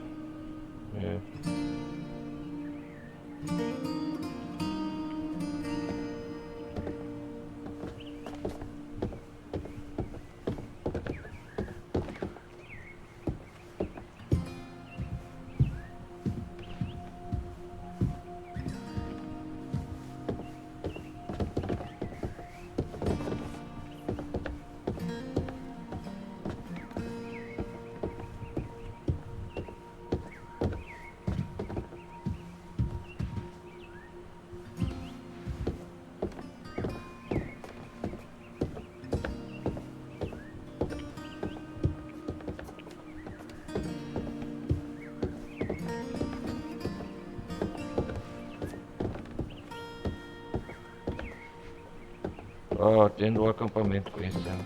Tendo o acampamento conhecendo.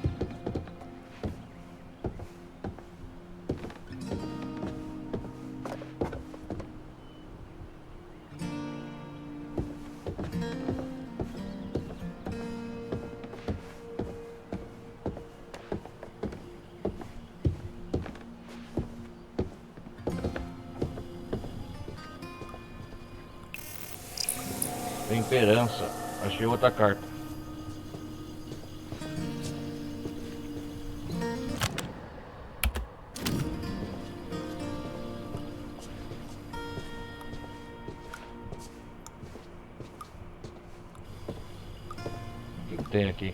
Temperança. Achei outra carta. O que tem aqui?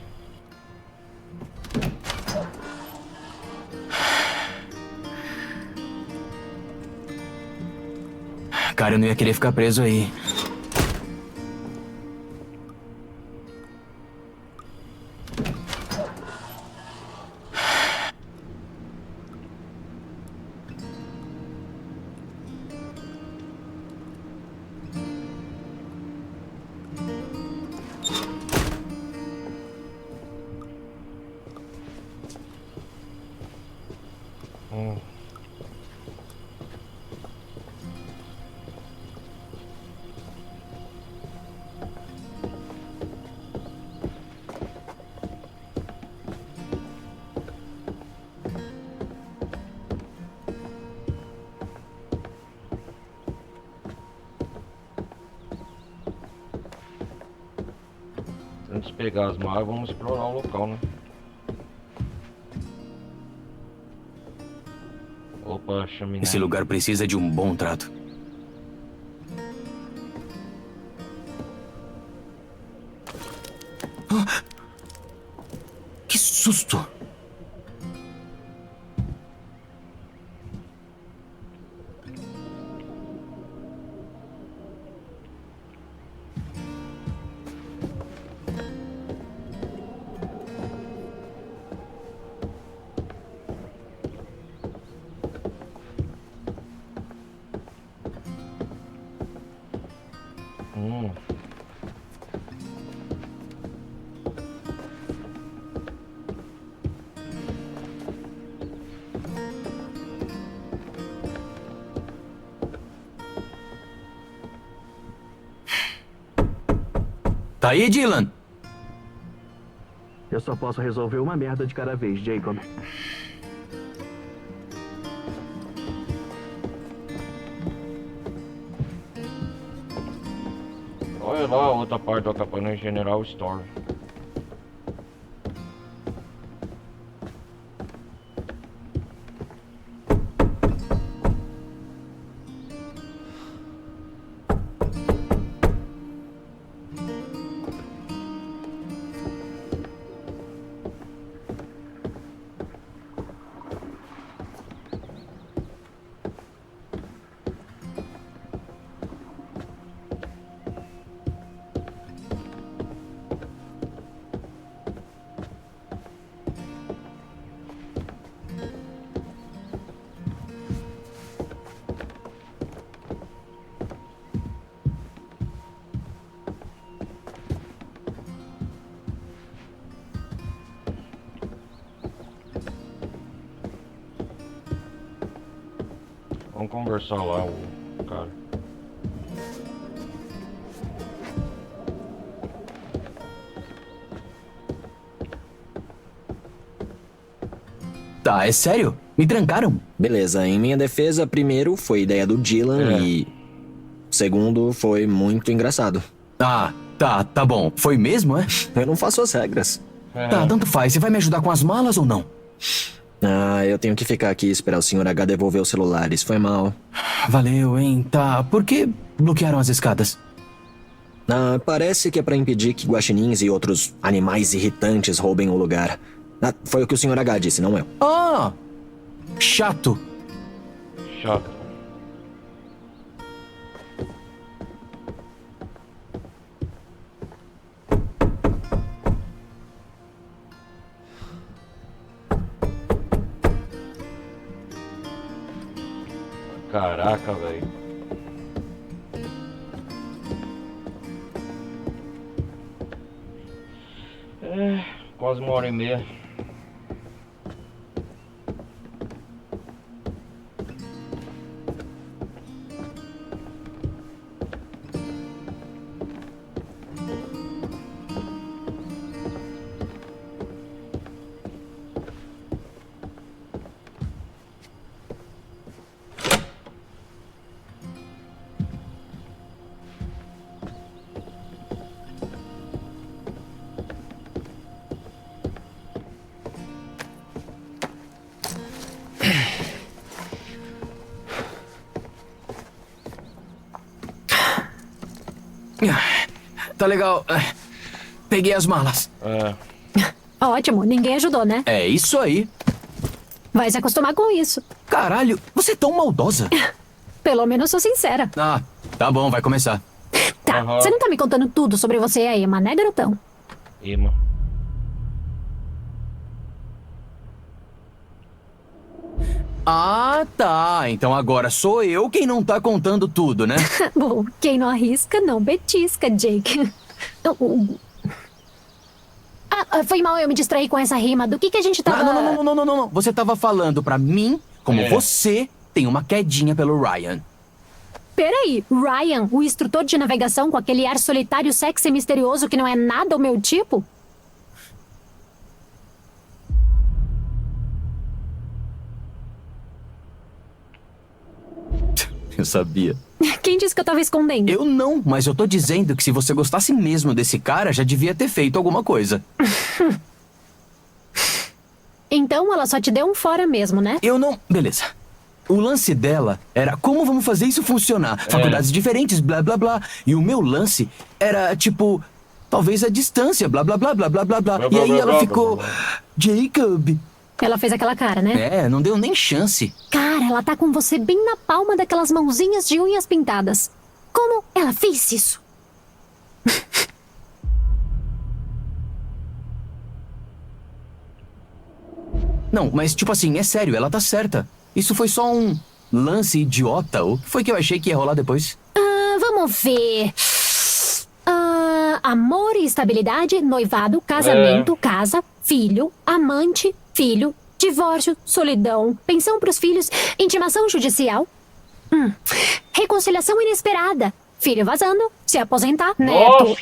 Cara, eu não ia querer ficar preso aí. Antes de pegar as malas, vamos explorar o local, né? Opa, chaminé. Esse lugar precisa de um bom trato. Ah! Que susto! Tá aí, Dylan? Eu só posso resolver uma merda de cada vez, Jacob. Olha lá a outra parte do acampamento General Store. Vamos conversar lá, o cara. Tá, é sério? Me trancaram? Beleza, em minha defesa, primeiro foi ideia do Dylan e... Segundo, foi muito engraçado. Ah, tá bom. Foi mesmo, é? Eu não faço as regras. Tá, tanto faz. Você vai me ajudar com as malas ou não? Ah, eu tenho que ficar aqui e esperar o Sr. H devolver os celulares. Foi mal. Valeu, hein? Tá, por que bloquearam as escadas? Ah, parece que é pra impedir que guaxinins e outros animais irritantes roubem o lugar. Ah, foi o que o Sr. H disse, não eu. Ah! Chato. Chato. Caraca, velho. Quase 1h30. Tá legal. Peguei as malas. Ótimo, ninguém ajudou, né? É isso aí. Vai se acostumar com isso. Caralho, você é tão maldosa. Pelo menos sou sincera. Ah, tá bom, vai começar. Tá, você não tá me contando tudo sobre você e a Emma, né, garotão? Emma. Ah, tá. Então agora sou eu quem não tá contando tudo, né? Bom, quem não arrisca, não betisca, Jake. Foi mal eu me distrair com essa rima. Do que a gente tava... Não. Você tava falando pra mim como você tem uma quedinha pelo Ryan. Peraí, Ryan, o instrutor de navegação com aquele ar solitário, sexy e misterioso que não é nada o meu tipo? Eu sabia. Quem disse que eu tava escondendo? Eu não, mas eu tô dizendo que se você gostasse mesmo desse cara, já devia ter feito alguma coisa. Então ela só te deu um fora mesmo, né? Eu não... Beleza. O lance dela era como vamos fazer isso funcionar. Faculdades diferentes, blá, blá, blá. E o meu lance era, tipo... Talvez a distância, blá, blá, blá, blá, blá, blá, blá. E aí ela ficou... Jacob... Ela fez aquela cara, né? É, não deu nem chance. Cara, ela tá com você bem na palma daquelas mãozinhas de unhas pintadas. Como ela fez isso? Não, mas tipo assim, é sério, ela tá certa. Isso foi só um lance idiota. O que foi que eu achei que ia rolar depois? Vamos ver... amor e estabilidade, noivado, casamento, casa, filho, amante, filho, divórcio, solidão, pensão pros filhos, intimação judicial, reconciliação inesperada, filho vazando, se aposentar, neto,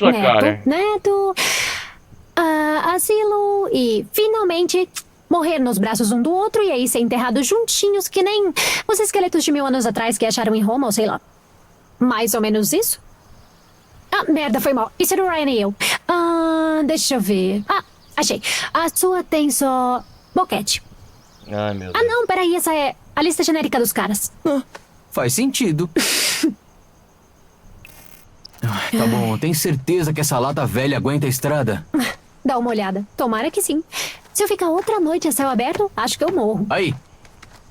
asilo e, finalmente, morrer nos braços um do outro e aí ser enterrados juntinhos que nem os esqueletos de 1000 anos atrás que acharam em Roma, ou sei lá. Mais ou menos isso? Merda, foi mal. Isso era o Ryan e eu. Deixa eu ver. Achei. A sua tem só... boquete. Ai, meu Deus. Não, peraí. Essa é a lista genérica dos caras. Faz sentido. Tá bom, tem certeza que essa lata velha aguenta a estrada? Dá uma olhada. Tomara que sim. Se eu ficar outra noite a céu aberto, acho que eu morro. Aí,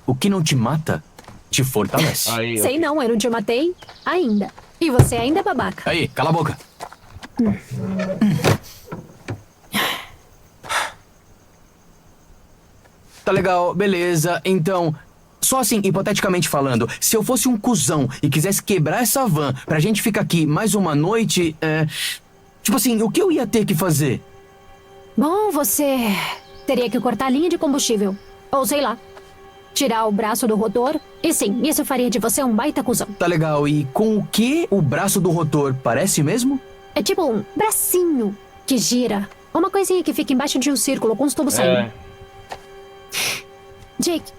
o que não te mata, te fortalece. Aí, Sei não, eu não te matei ainda. E você ainda é babaca. Aí, cala a boca. Tá legal, beleza. Então, só assim, hipoteticamente falando, se eu fosse um cuzão e quisesse quebrar essa van pra gente ficar aqui mais uma noite, tipo assim, o que eu ia ter que fazer? Bom, você teria que cortar a linha de combustível. Ou sei lá. Tirar o braço do rotor? E sim, isso faria de você um baita cuzão. Tá legal, e com o que o braço do rotor parece mesmo? É tipo um bracinho que gira. Uma coisinha que fica embaixo de um círculo com os tubos saindo. Jake,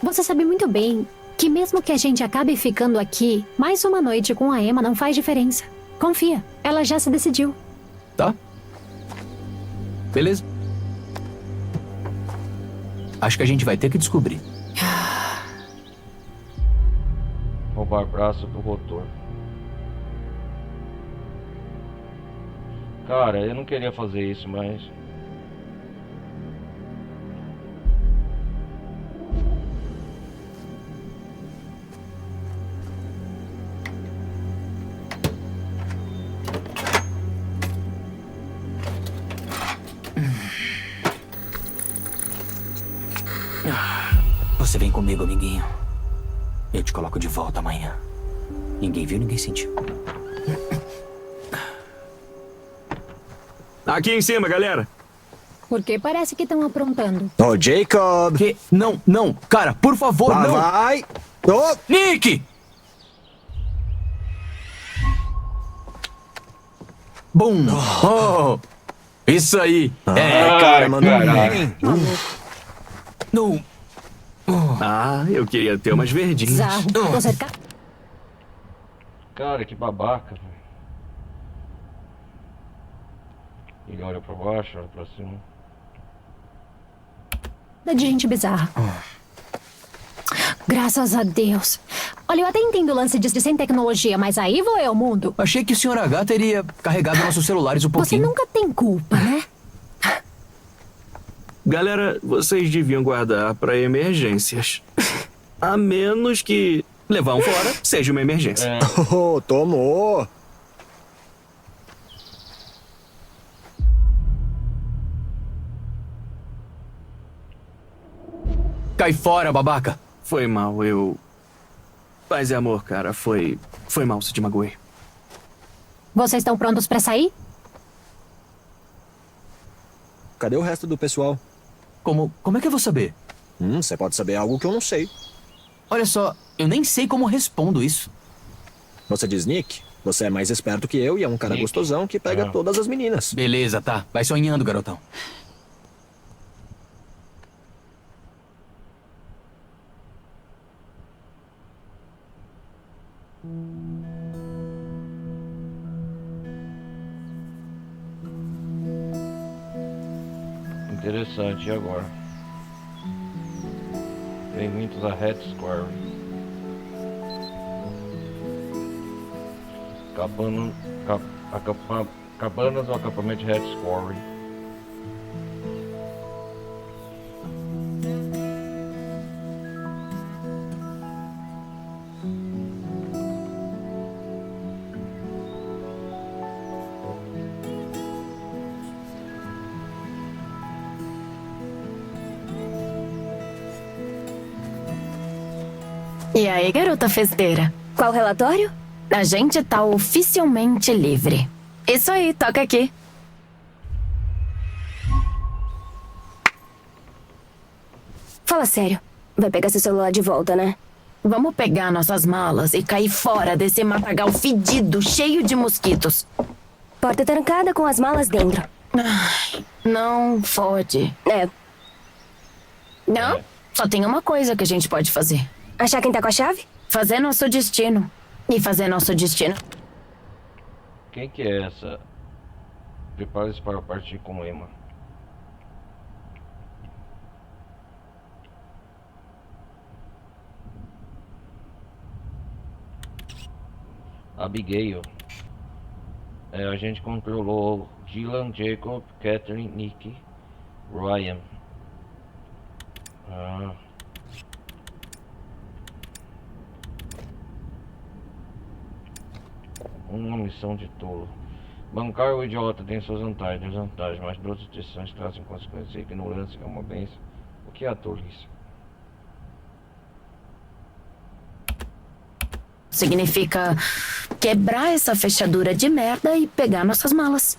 você sabe muito bem que mesmo que a gente acabe ficando aqui, mais uma noite com a Emma não faz diferença. Confia, ela já se decidiu. Tá. Beleza. Acho que a gente vai ter que descobrir. Roubar braço do rotor. Cara, eu não queria fazer isso, mas... Você vem comigo, amiguinho. Eu te coloco de volta amanhã. Ninguém viu, ninguém sentiu. Aqui em cima, galera. Porque parece que estão aprontando. Ô, Jacob! Que? Não, não. Cara, por favor, Lá não. vai! Ô! Nick! Bum! Oh! Isso aí! Cara, mandou caralho. bem. Não. Ah, eu queria ter umas verdinhas. Bizarro. Tô cercado Cara, que babaca, velho. Ele olha pra baixo, olha pra cima. de gente bizarra. Graças a Deus. Olha, eu até entendo o lance de sem tecnologia, mas aí vou eu, mundo. Achei que o Sr. H teria carregado nossos celulares um Você pouquinho. nunca tem culpa, né? Galera, vocês deviam guardar pra emergências. A menos que levar um fora seja uma emergência. Oh, tomou! Cai fora, babaca. Foi mal, eu... Paz e amor, cara, foi mal, se te magoei. Vocês estão prontos pra sair? Cadê o resto do pessoal? Como é que eu vou saber? Você pode saber algo que eu não sei. Olha só, eu nem sei como respondo isso. Você diz Nick? Você é mais esperto que eu e é um cara Nick. gostosão que pega todas as meninas. Beleza, tá. Vai sonhando, garotão. Interessante, e agora? Bem-vindos a Red Square. Cabanas ou acampamento de Red Square. E aí, garota festeira? Qual relatório? A gente tá oficialmente livre. Isso aí, toca aqui. Fala sério. Vai pegar seu celular de volta, né? Vamos pegar nossas malas e cair fora desse matagal fedido, cheio de mosquitos. Porta trancada com as malas dentro. Ai, não fode. É. Não? Só tem uma coisa que a gente pode fazer. Achar quem tá com a chave? Fazer nosso destino. E fazer nosso destino. Quem que é essa? Prepare-se para partir com Emma. Abigail. A gente controlou Dylan, Jacob, Catherine, Nick, Ryan. Uma missão de tolo. Bancar o idiota tem suas vantagens e desvantagens, mas duas decisões trazem consequências. A ignorância é uma bênção. O que é a tolice? Significa quebrar essa fechadura de merda e pegar nossas malas.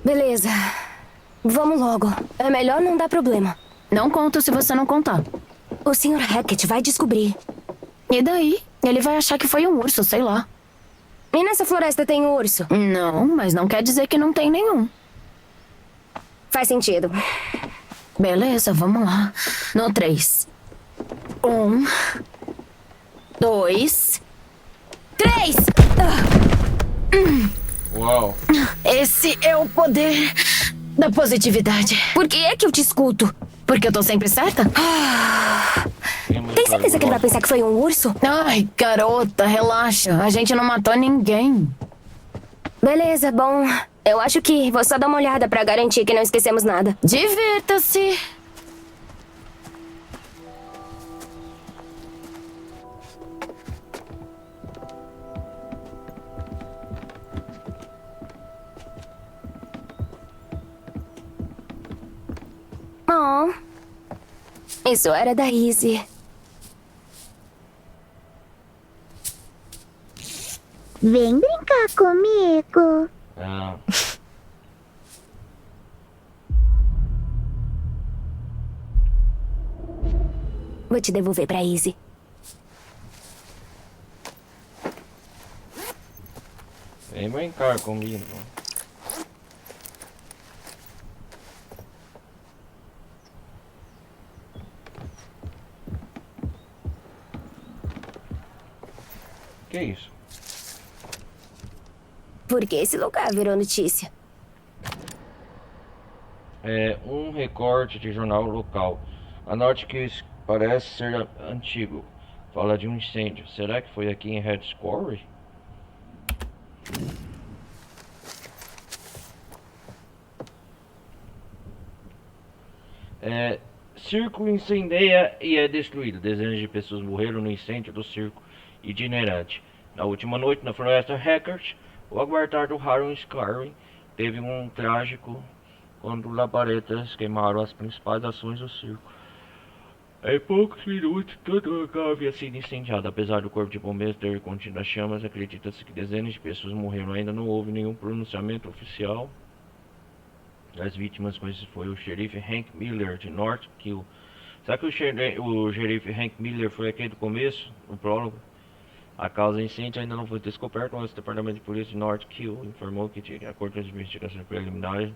Beleza. Vamos logo. É melhor não dar problema. Não conto se você não contar. O Sr. Hackett vai descobrir. E daí? Ele vai achar que foi um urso, sei lá. E nessa floresta tem um urso? Não, mas não quer dizer que não tem nenhum. Faz sentido. Beleza, vamos lá. No 3. 1, 2, 3! Uau. Esse é o poder da positividade. Por que é que eu te escuto? Porque eu tô sempre certa? Tem certeza que ele vai pensar que foi um urso? Ai, garota, relaxa. A gente não matou ninguém. Beleza, bom. Eu acho que vou só dar uma olhada pra garantir que não esquecemos nada. Divirta-se. Oh, isso era da Izzy. Vem brincar comigo. Ah. Vou te devolver pra Izzy. Vem brincar comigo. Que isso? Por que esse lugar virou notícia? É um recorte de jornal local. Anote que isso parece ser antigo. Fala de um incêndio. Será que foi aqui em Red Square? Circo incendeia e é destruído. Dezenas de pessoas morreram no incêndio do circo itinerante. Na última noite, na floresta Hackett, o aguardado Harold Scarring teve um trágico quando labaredas queimaram as principais ações do circo. Em poucos minutos, todo o local havia sido incendiado. Apesar do corpo de bombeiros ter contido as chamas, acredita-se que dezenas de pessoas morreram. Ainda não houve nenhum pronunciamento oficial das vítimas, mas foi o xerife Hank Miller de North Kill. Será que o xerife Hank Miller foi aquele do começo, no prólogo? A causa do incêndio ainda não foi descoberta, mas o departamento de polícia de North Kill informou que, de acordo com as investigações preliminares,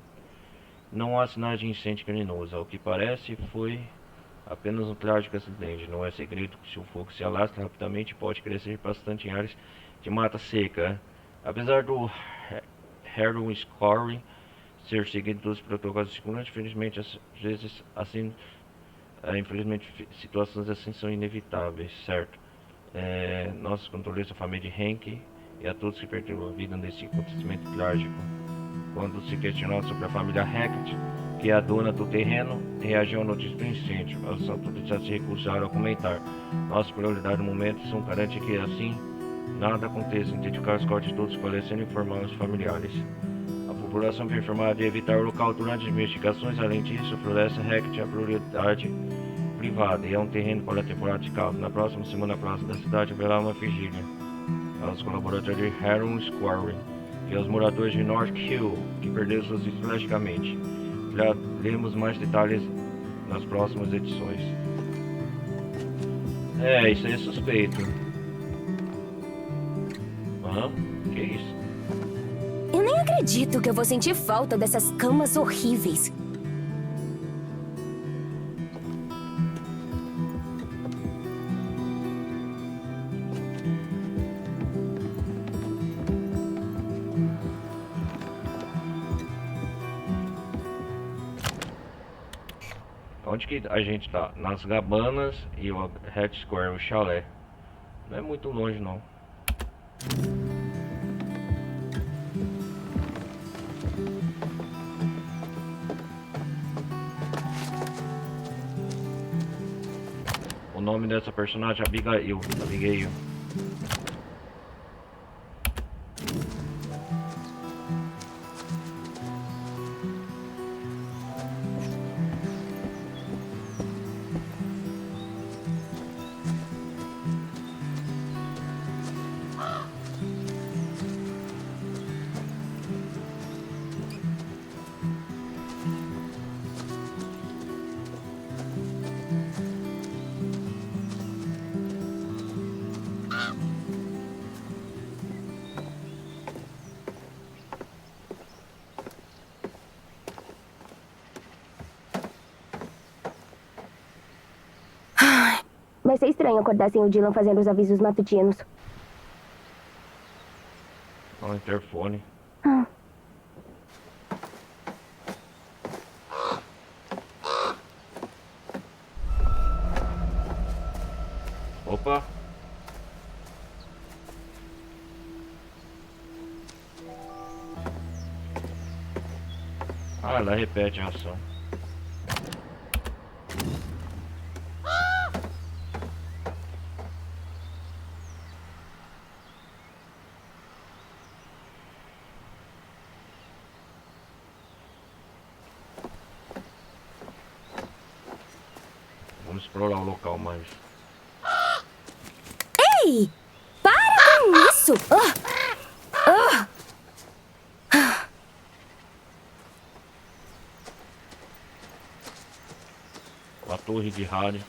não há sinais de incêndio criminoso. Ao que parece, foi apenas um trágico acidente. Não é segredo que se o fogo se alastra rapidamente, pode crescer bastante em áreas de mata seca. Apesar do Harold Scarring ser seguido dos protocolos de segurança, infelizmente, às vezes, assim, infelizmente, situações assim são inevitáveis, certo? Nossos condolências à família de Hank e a todos que perderam a vida nesse acontecimento trágico. Quando se questionou sobre a família Hackett, que é a dona do terreno, reagiu à notícia do incêndio. As autoridades se recusaram a comentar. Nossa prioridade no momento são garantir que assim nada aconteça, identificar os cortes de todos falecendo e informar os familiares. A população foi informada de evitar o local durante as investigações. Além disso, a floresta Hackett é a prioridade privada e é um terreno para a temporada de caldo. Na próxima semana, a praça da cidade haverá uma vigília aos colaboradores de Harold Square e aos moradores de North Hill, que perderam suas vidas tragicamente. Já lemos mais detalhes nas próximas edições. Isso aí é suspeito. Que isso? Eu nem acredito que eu vou sentir falta dessas camas horríveis. Onde que a gente tá? Nas Gabanas e o Red Square, o chalé. Não é muito longe não. O nome dessa personagem é Abigail. Vai ser estranho acordar sem o Dylan fazendo os avisos matutinos. Ó, interfone. Opa! Ah, ela repete a ação. Vamos explorar o local mais. Ei! Para com isso! A torre de rádio.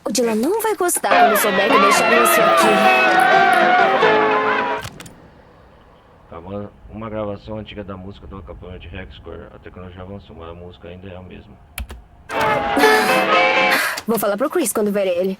O Dylan não vai gostar quando souber que deixaram isso aqui. Tá, uma gravação antiga da música do acampamento de Hexcore. A tecnologia avançou, mas a música ainda é a mesma. Vou falar pro Chris quando ver ele.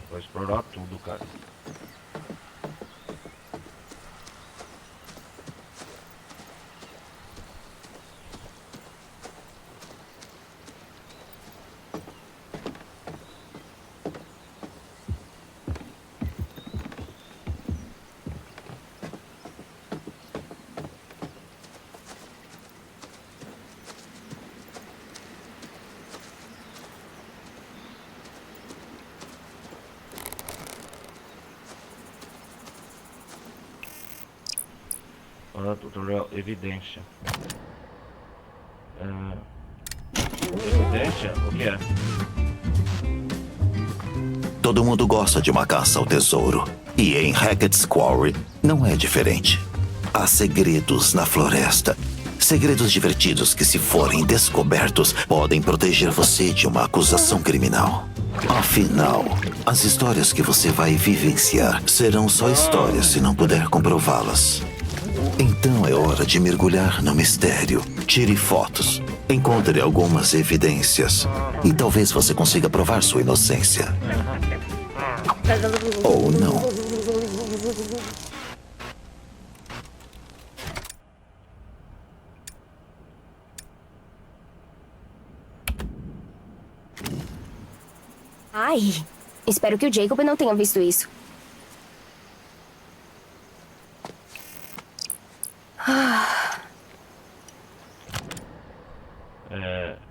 Vou explorar tudo, cara. Tutorial evidência. Evidência? O que é? Todo mundo gosta de uma caça ao tesouro. E em Hackett's Quarry não é diferente. Há segredos na floresta. Segredos divertidos que, se forem descobertos, podem proteger você de uma acusação criminal. Afinal, as histórias que você vai vivenciar serão só histórias se não puder comprová-las. Então é hora de mergulhar no mistério. Tire fotos, encontre algumas evidências e talvez você consiga provar sua inocência. Ou não. Ai, espero que o Jacob não tenha visto isso.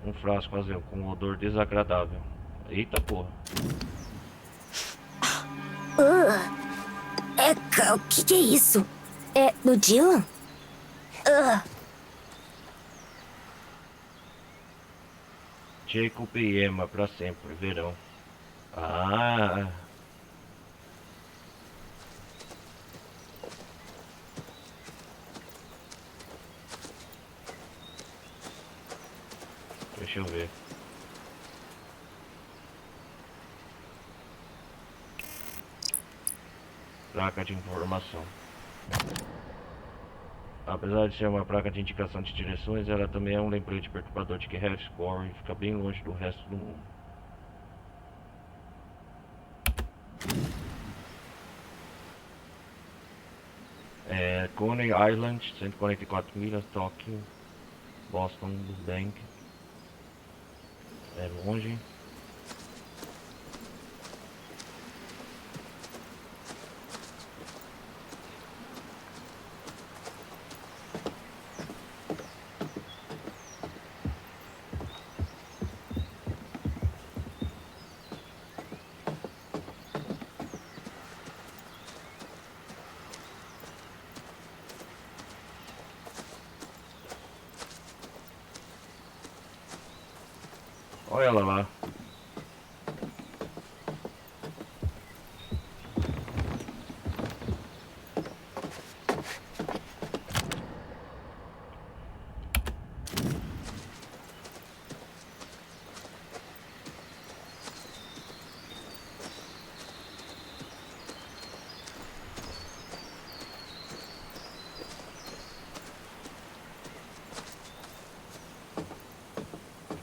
Um frasco vazio com um odor desagradável. Eita porra. O que é isso? É do Dylan? Jacob e Emma pra sempre, verão. Ah. Deixa eu ver. Placa de informação. Apesar de ser uma placa de indicação de direções, ela também é um lembrete perturbador de que Hexcore fica bem longe do resto do mundo. Coney Island, 144 milhas, Tóquio, Boston, Bank. É longe. Olha ela lá.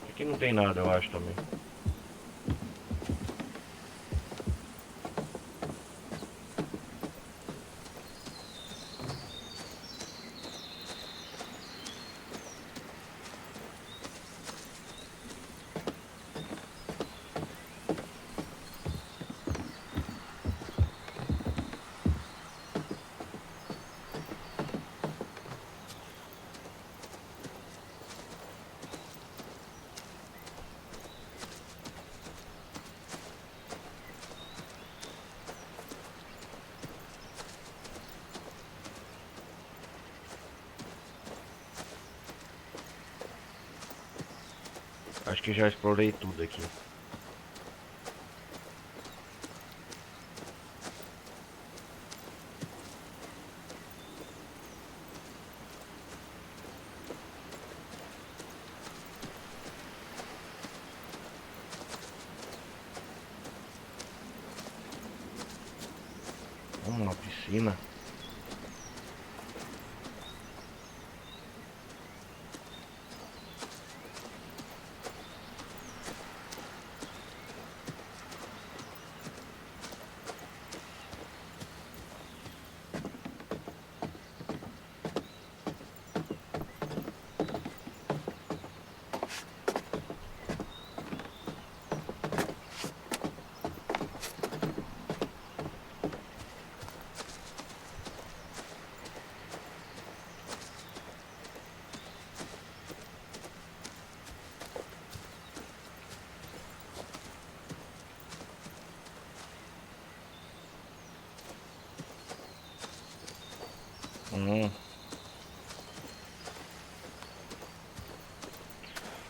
Aqui não tem nada, eu acho também. Acho que já explorei tudo aqui. Uma piscina.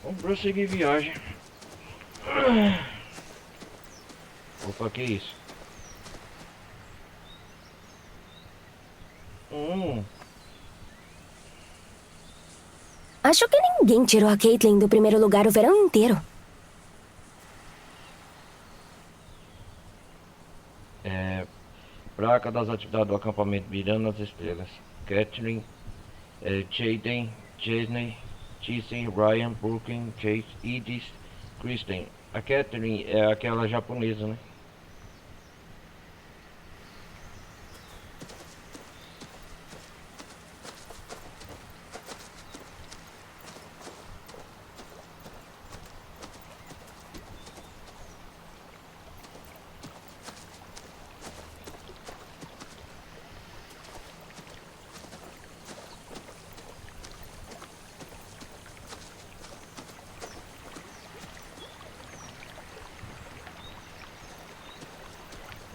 Vamos prosseguir viagem. Opa, que isso? Acho que ninguém tirou a Caitlyn do primeiro lugar o verão inteiro. Placa das atividades do acampamento Mirando nas Estrelas. Caitlyn, Jaden, Disney, Thyssen, Ryan, Brooklyn, Chase, Edith, Kristen. A Caitlyn é aquela japonesa, né?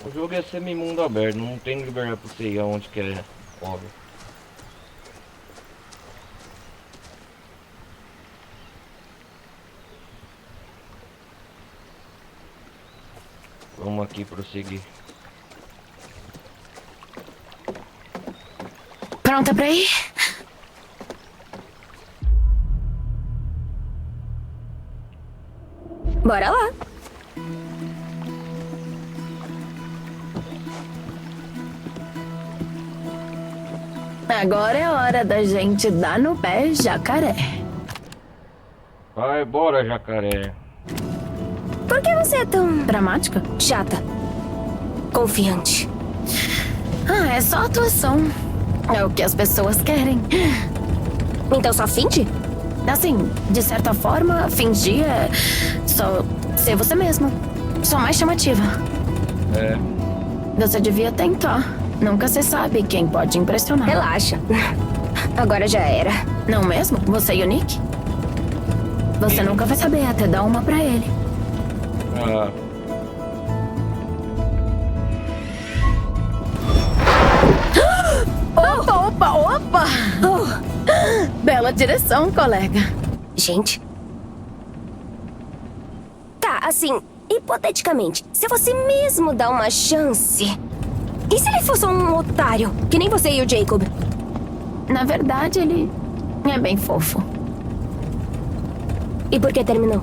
O jogo é semi-mundo aberto, não tem liberdade pra você ir aonde quer, óbvio. Vamos aqui prosseguir. Pronta pra ir? Bora lá. Agora é hora da gente dar no pé, jacaré. Vai, bora, jacaré. Por que você é tão... Dramática? chata? Confiante. É só atuação. É o que as pessoas querem. Então só finge? Assim, de certa forma, fingir é só ser você mesmo. Só mais chamativa. É. Você devia tentar. Nunca se sabe quem pode impressionar. Relaxa. Agora já era. Não mesmo? Você e o Nick? Você nunca vai saber até dar uma pra ele. Ah, Opa! Bela direção, colega. Gente. Tá, assim, hipoteticamente, se você mesmo dá uma chance. E se ele fosse um otário? Que nem você e o Jacob? Na verdade, ele é bem fofo. E por que terminou?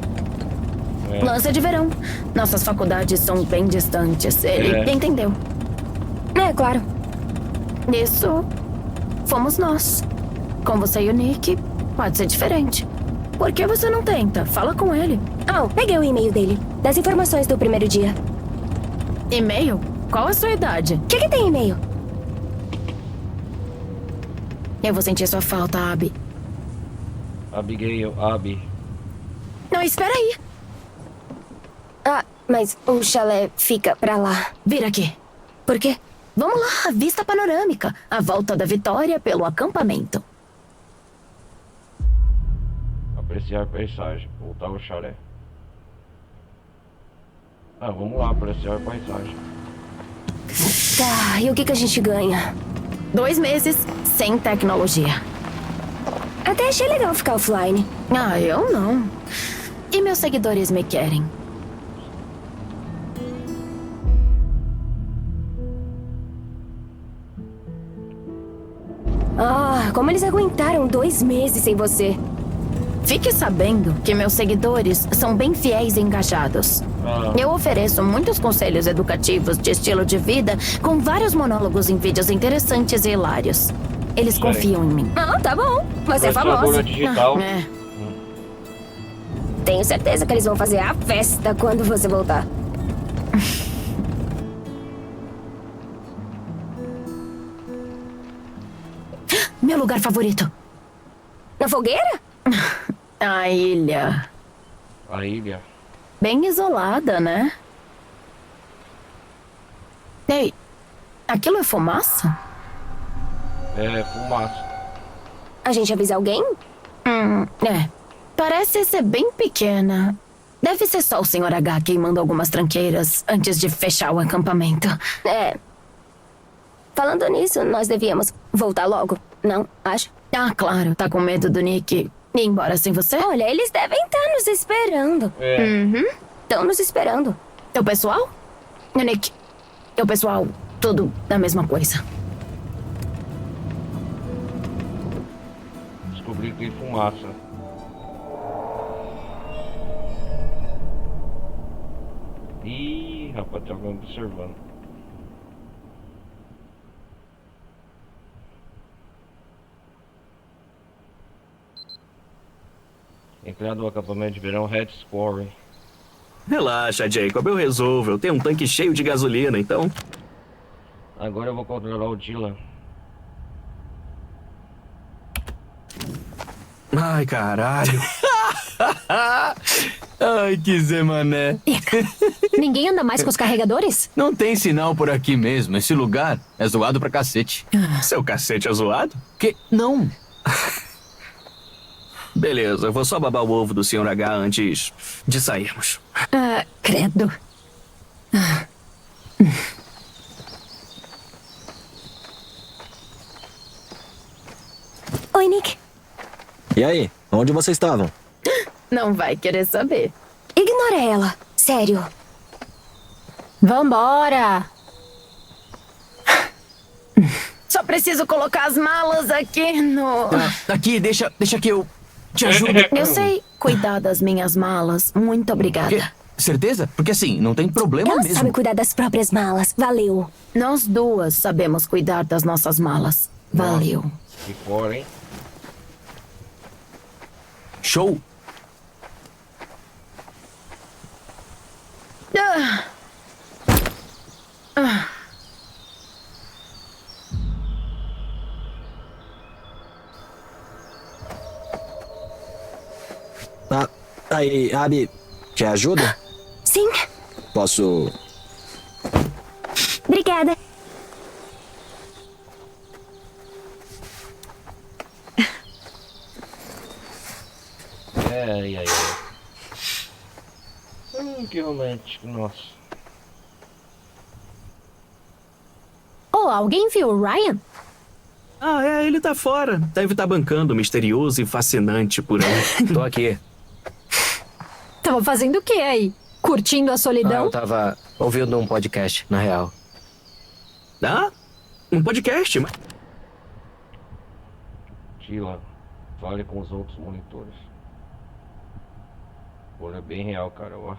Lança de verão. Nossas faculdades são bem distantes. Ele entendeu. É, claro. Isso fomos nós. Com você e o Nick, pode ser diferente. Por que você não tenta? Fala com ele. Peguei o e-mail dele. Das informações do primeiro dia. E-mail? Qual a sua idade? O que tem e-mail? Eu vou sentir sua falta, Abby. Abigail, Abby. Não, espera aí. Mas o chalé fica pra lá. Vira aqui. Por quê? Vamos lá, vista panorâmica. A volta da Vitória pelo acampamento. Apreciar a paisagem. Voltar ao chalé. Vamos lá, apreciar a paisagem. Tá, e o que a gente ganha? 2 meses sem tecnologia. Até achei legal ficar offline. Eu não. E meus seguidores me querem. Como eles aguentaram 2 meses sem você? Fique sabendo que meus seguidores são bem fiéis e engajados. Eu ofereço muitos conselhos educativos de estilo de vida com vários monólogos em vídeos interessantes e hilários. Eles confiam em mim. Tá bom. Você é famosa. Digital. Tenho certeza que eles vão fazer a festa quando você voltar. Meu lugar favorito. Na fogueira? A ilha. A ilha? Bem isolada, né? Ei, aquilo é fumaça? É, fumaça. A gente avisa alguém? Parece ser bem pequena. Deve ser só o Sr. H queimando algumas tranqueiras antes de fechar o acampamento. Falando nisso, nós devíamos voltar logo, não? Acho. Claro. Tá com medo do Nick ir embora sem você? Olha, eles devem estar nos esperando. Estão nos esperando. O pessoal? O Nick. O pessoal, tudo a mesma coisa. Descobri que tem fumaça. Ih, rapaz, tem alguém observando. Entrada do acampamento de verão Red Quarry. Relaxa, Jacob, eu resolvo. Eu tenho um tanque cheio de gasolina, então... Agora eu vou controlar o Dylan. Ai, caralho. Ai, que Zé Mané. Ninguém anda mais com os carregadores? Não tem sinal por aqui mesmo. Esse lugar é zoado pra cacete. Seu cacete é zoado? Que? Não. Beleza, eu vou só babar o ovo do Sr. H antes de sairmos. Credo. Oi, Nick. E aí, onde vocês estavam? Não vai querer saber. Ignora ela. Sério. Vambora. Só preciso colocar as malas aqui no... Aqui, deixa que eu te ajudo. Eu sei cuidar das minhas malas. Muito obrigada. Certeza? Porque assim, não tem problema Ela mesmo. sabe cuidar das próprias malas. Valeu. Nós duas sabemos cuidar das nossas malas. Valeu. Que fora, hein? Show. Aí, Abby, quer ajuda? Sim. Posso... Obrigada. Ai, ai, ai. Que romântico, nossa. Oh, alguém viu o Ryan? Ah, ele tá fora. Deve estar bancando misterioso e fascinante por aí. Tô aqui. Tava fazendo o que aí? Curtindo a solidão? Eu tava ouvindo um podcast, na real. Ah? Um podcast? Mas... Tila, fale com os outros monitores. Olha, é bem real, cara, ó.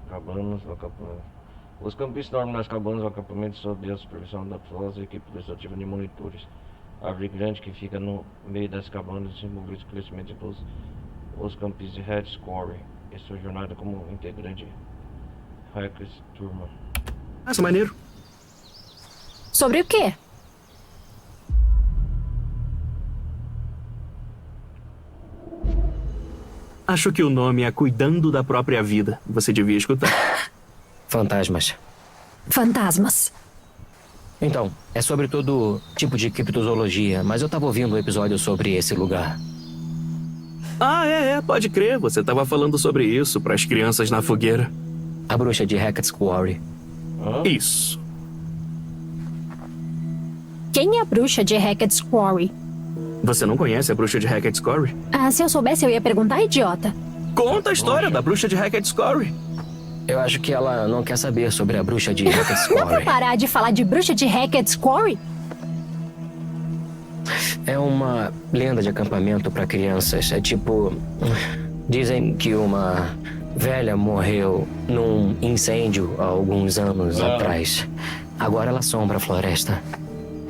Cabanas, acampamento. Os campistas dormem nas cabanas ou acampamentos sob a supervisão da FLOS, equipe legislativa de monitores. A árvore grande que fica no meio das cabanas simboliza o crescimento de todos os campistas de Red Quarry e sua jornada como integrante Hackers Turma. Nossa, maneiro. Sobre o quê? Acho que o nome é Cuidando da Própria Vida. Você devia escutar. Fantasmas. Fantasmas. Então, é sobre todo tipo de criptozoologia, mas eu tava ouvindo um episódio sobre esse lugar. Ah, pode crer. Você tava falando sobre isso pras crianças na fogueira. A bruxa de Hackett's Quarry. Isso. Quem é a bruxa de Hackett's Quarry? Você não conhece a bruxa de Hackett's Quarry? Ah, se eu soubesse eu ia perguntar, idiota. Conta a história da bruxa de Hackett's Quarry. Eu acho que ela não quer saber sobre a bruxa de Hackett's Dá pra Quarry. parar de falar de bruxa de Hackett's Quarry? É uma lenda de acampamento pra crianças. É tipo... Dizem que uma velha morreu num incêndio há alguns anos atrás. Agora ela assombra a floresta,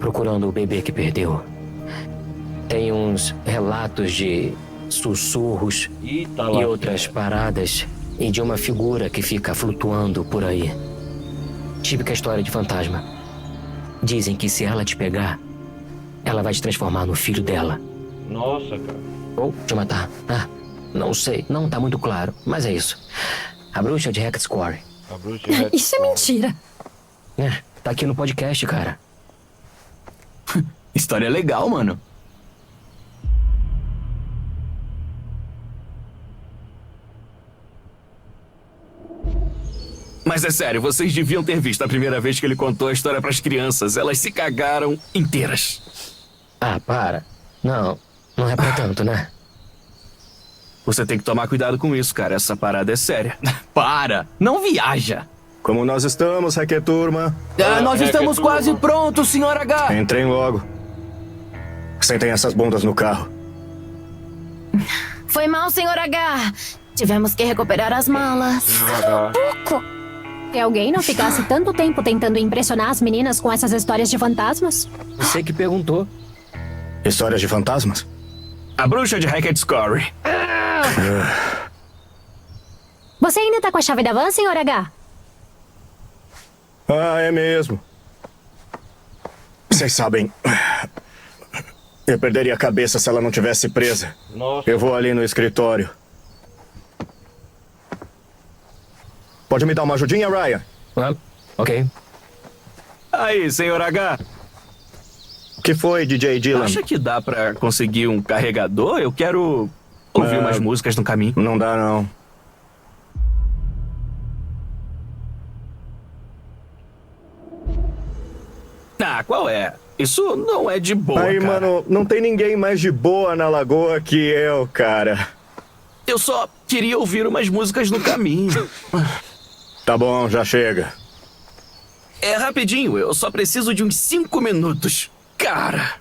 procurando o bebê que perdeu. Tem uns relatos de sussurros e outras paradas e de uma figura que fica flutuando por aí. Típica história de fantasma. Dizem que se ela te pegar, ela vai te transformar no filho dela. Nossa, cara. Ou te matar. Ah, não sei. Não tá muito claro, mas é isso. A bruxa de Hackett's Quarry. A bruxa de Hackett's Isso é mentira. É, tá aqui no podcast, cara. História legal, mano. Mas é sério, vocês deviam ter visto a primeira vez que ele contou a história pras crianças. Elas se cagaram inteiras. Ah, para. Não é pra tanto, né? Você tem que tomar cuidado com isso, cara. Essa parada é séria. Para! Não viaja! Como nós estamos, Hacker Turma? Nós estamos quase prontos, Sr. H! Entrem logo. Sentem essas bundas no carro. Foi mal, Sr. H. Tivemos que recuperar as malas. Pouco. Se alguém não ficasse tanto tempo tentando impressionar as meninas com essas histórias de fantasmas? Você que perguntou. Histórias de fantasmas? A bruxa de Hackett's Quarry. Você ainda tá com a chave da van, Sr. H? Ah, é mesmo. Vocês sabem... Eu perderia a cabeça se ela não tivesse presa. Nossa. Eu vou ali no escritório. Pode me dar uma ajudinha, Ryan? Ok. Aí, Sr. H. O que foi, DJ Dylan? Acha que dá pra conseguir um carregador? Eu quero ouvir umas músicas no caminho. Não dá, não. Ah, qual é? Isso não é de boa, Aí, cara. mano, não tem ninguém mais de boa na lagoa que eu, cara. Eu só queria ouvir umas músicas no caminho. Tá bom, já chega. É rapidinho, eu só preciso de uns 5 minutos. Cara.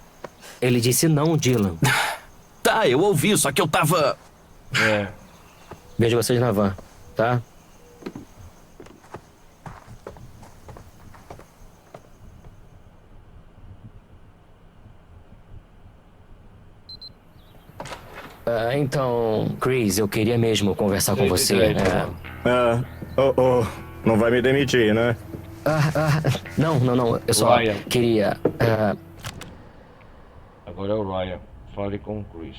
Ele disse não, Dylan. Tá, eu ouvi, só que eu tava... Vejo vocês na van, tá? Então, Chris, eu queria mesmo conversar com você. Não vai me demitir, né? Não. Eu só Ryan. queria. Agora é o Ryan. Fale com o Chris.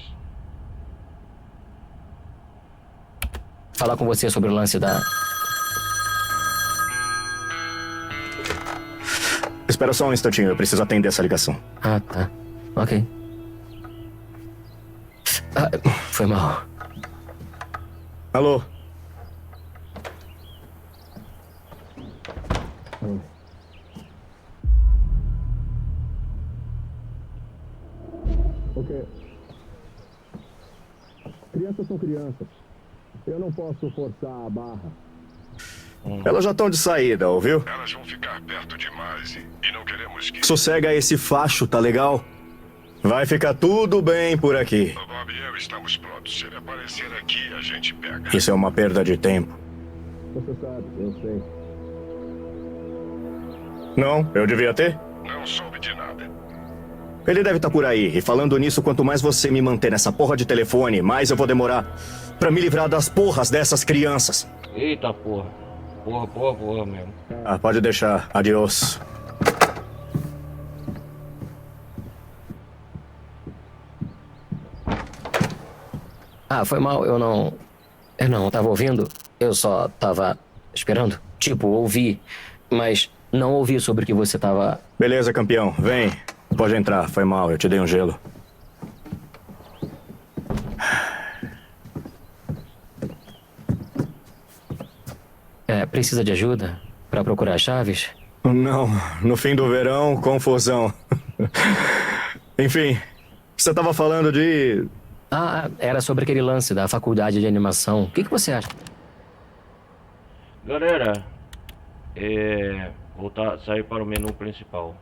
Falar com você sobre o lance da. Espera só um instantinho, eu preciso atender essa ligação. Ah, tá. Ok. Foi mal. Alô? Ok. Crianças são crianças. Eu não posso forçar a barra. Elas já estão de saída, ouviu? Elas vão ficar perto demais e não queremos que... Sossega esse facho, tá legal? Vai ficar tudo bem por aqui. O Bob e eu estamos prontos. Se ele aparecer aqui, a gente pega. Isso é uma perda de tempo. Você sabe, eu sei. Não, eu devia ter? Não soube de nada. Ele deve estar por aí. E falando nisso, quanto mais você me manter nessa porra de telefone, mais eu vou demorar pra me livrar das porras dessas crianças. Eita porra. Porra mesmo. Ah, pode deixar. Adiós. Foi mal, eu não tava ouvindo. Eu só tava esperando. Tipo, ouvi. Mas não ouvi sobre o que você tava... Beleza, campeão. Vem. Pode entrar. Foi mal, eu te dei um gelo. Precisa de ajuda pra procurar chaves? Não, no fim do verão, confusão. Enfim, você tava falando de... Era sobre aquele lance da faculdade de animação. O que você acha? Galera, sair para o menu principal.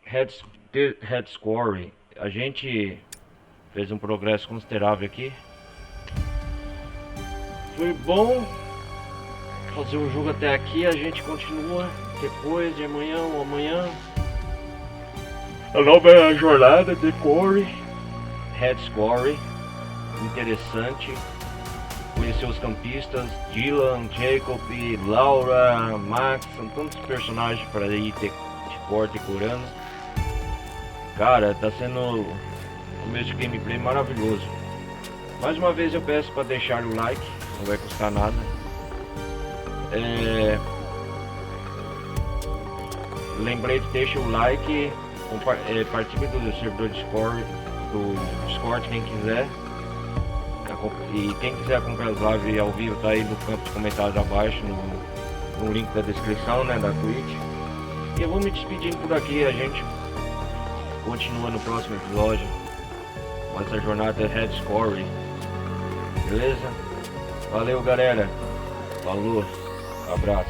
Head Score. A gente fez um progresso considerável aqui. Foi bom fazer o jogo até aqui. A gente continua depois de amanhã ou amanhã. A nova jornada de Corey. Head Score. Interessante. Conhecer os campistas, Dylan, Jacob, Laura, Max, são tantos personagens para ir de corte e curando. Cara, tá sendo um começo de gameplay maravilhoso. Mais uma vez eu peço para deixar o like, não vai custar nada. Lembrei de deixar o like, participe do servidor do Discord, quem quiser. E quem quiser acompanhar as lives ao vivo, tá aí no campo de comentários abaixo, no link da descrição, né, da Twitch. E eu vou me despedindo por aqui, a gente continua no próximo episódio com essa jornada Head Score. Beleza? Valeu, galera. Falou. Abraço.